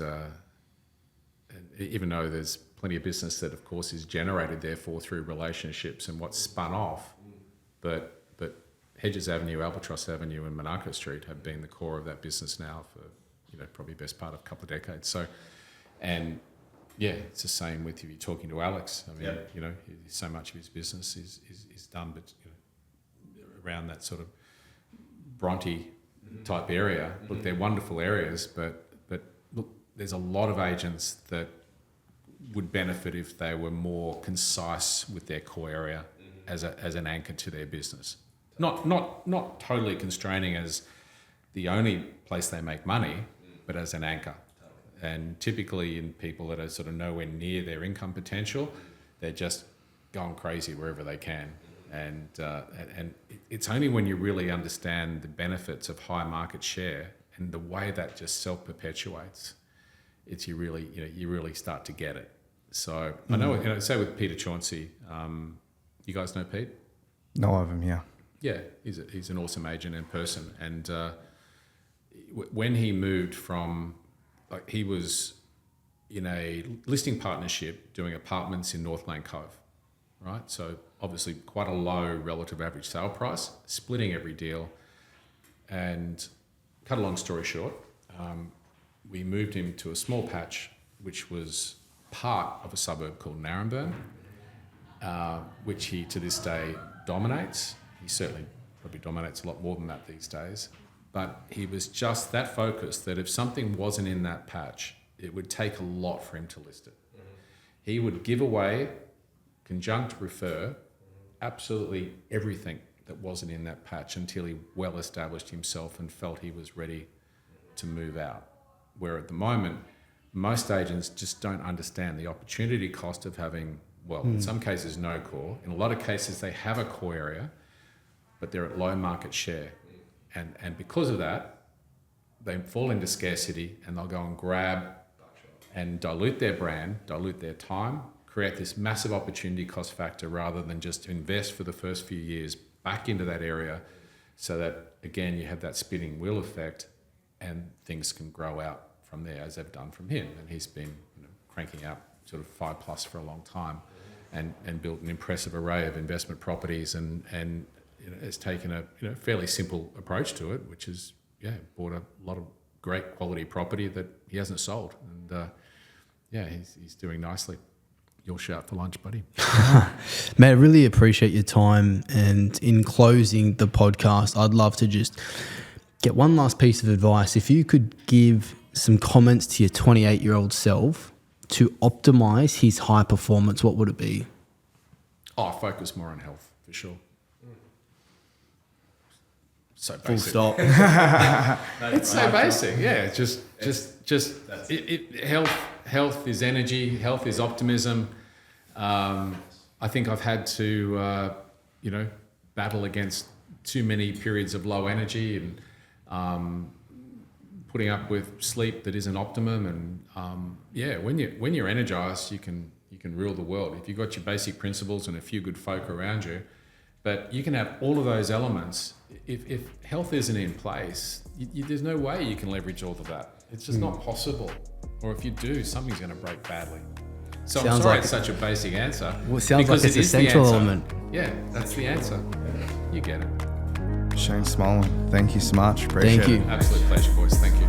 even though there's plenty of business that, of course, is generated therefore through relationships and what's spun off, but Hedges Avenue, Albatross Avenue, and Monaco Street have been the core of that business now for probably best part of a couple of decades. So, and yeah, it's the same with you talking to Alex. I mean, so much of his business is done, but around that sort of Bronte type area. Look, they're wonderful areas, but look, there's a lot of agents that would benefit if they were more concise with their core area as an anchor to their business. Not totally constraining as the only place they make money, but as an anchor. And typically in people that are sort of nowhere near their income potential, they're just going crazy wherever they can. And it's only when you really understand the benefits of high market share and the way that just self-perpetuates, you really start to get it. So I know, say with Peter Chauncey, you guys know Pete? Know of him, yeah. Yeah, he's an awesome agent and person. And when he moved from, he was in a listing partnership doing apartments in North Lane Cove, right? So obviously quite a low relative average sale price, splitting every deal. And cut a long story short, we moved him to a small patch, which was part of a suburb called Narrabeen, which he to this day dominates. He certainly probably dominates a lot more than that these days. But he was just that focused that if something wasn't in that patch, it would take a lot for him to list it. He would give away, conjunct refer, absolutely everything that wasn't in that patch until he well established himself and felt he was ready to move out. Where at the moment, most agents just don't understand the opportunity cost of having, in some cases no core. In a lot of cases they have a core area, but they're at low market share. And because of that, they fall into scarcity and they'll go and grab and dilute their brand, dilute their time, create this massive opportunity cost factor rather than just invest for the first few years back into that area so that, again, you have that spinning wheel effect and things can grow out from there as they've done from him. And he's been cranking out sort of 5+ for a long time and built an impressive array of investment properties and has taken a fairly simple approach to it, which is bought a lot of great quality property that he hasn't sold, and he's doing nicely. Your shout for lunch, buddy. Mate, I really appreciate your time. And in closing the podcast, I'd love to just get one last piece of advice. If you could give some comments to your 28-year-old self to optimize his high performance, what would it be? Focus more on health for sure. So basic. Full stop. It's so basic, yeah. Health is energy. Health is optimism. I think I've had to, battle against too many periods of low energy and putting up with sleep that isn't optimum. And when you're energized, you can rule the world if you've got your basic principles and a few good folk around you. But you can have all of those elements. If health isn't in place, there's no way you can leverage all of that. It's just not possible. Or if you do, something's going to break badly. So I'm sorry it's such a basic answer. Well, it sounds like it's a central element. Yeah, that's the answer. You get it. Shane Smollen, thank you so much. Appreciate it. Thank you. Absolute pleasure, boys. Thank you.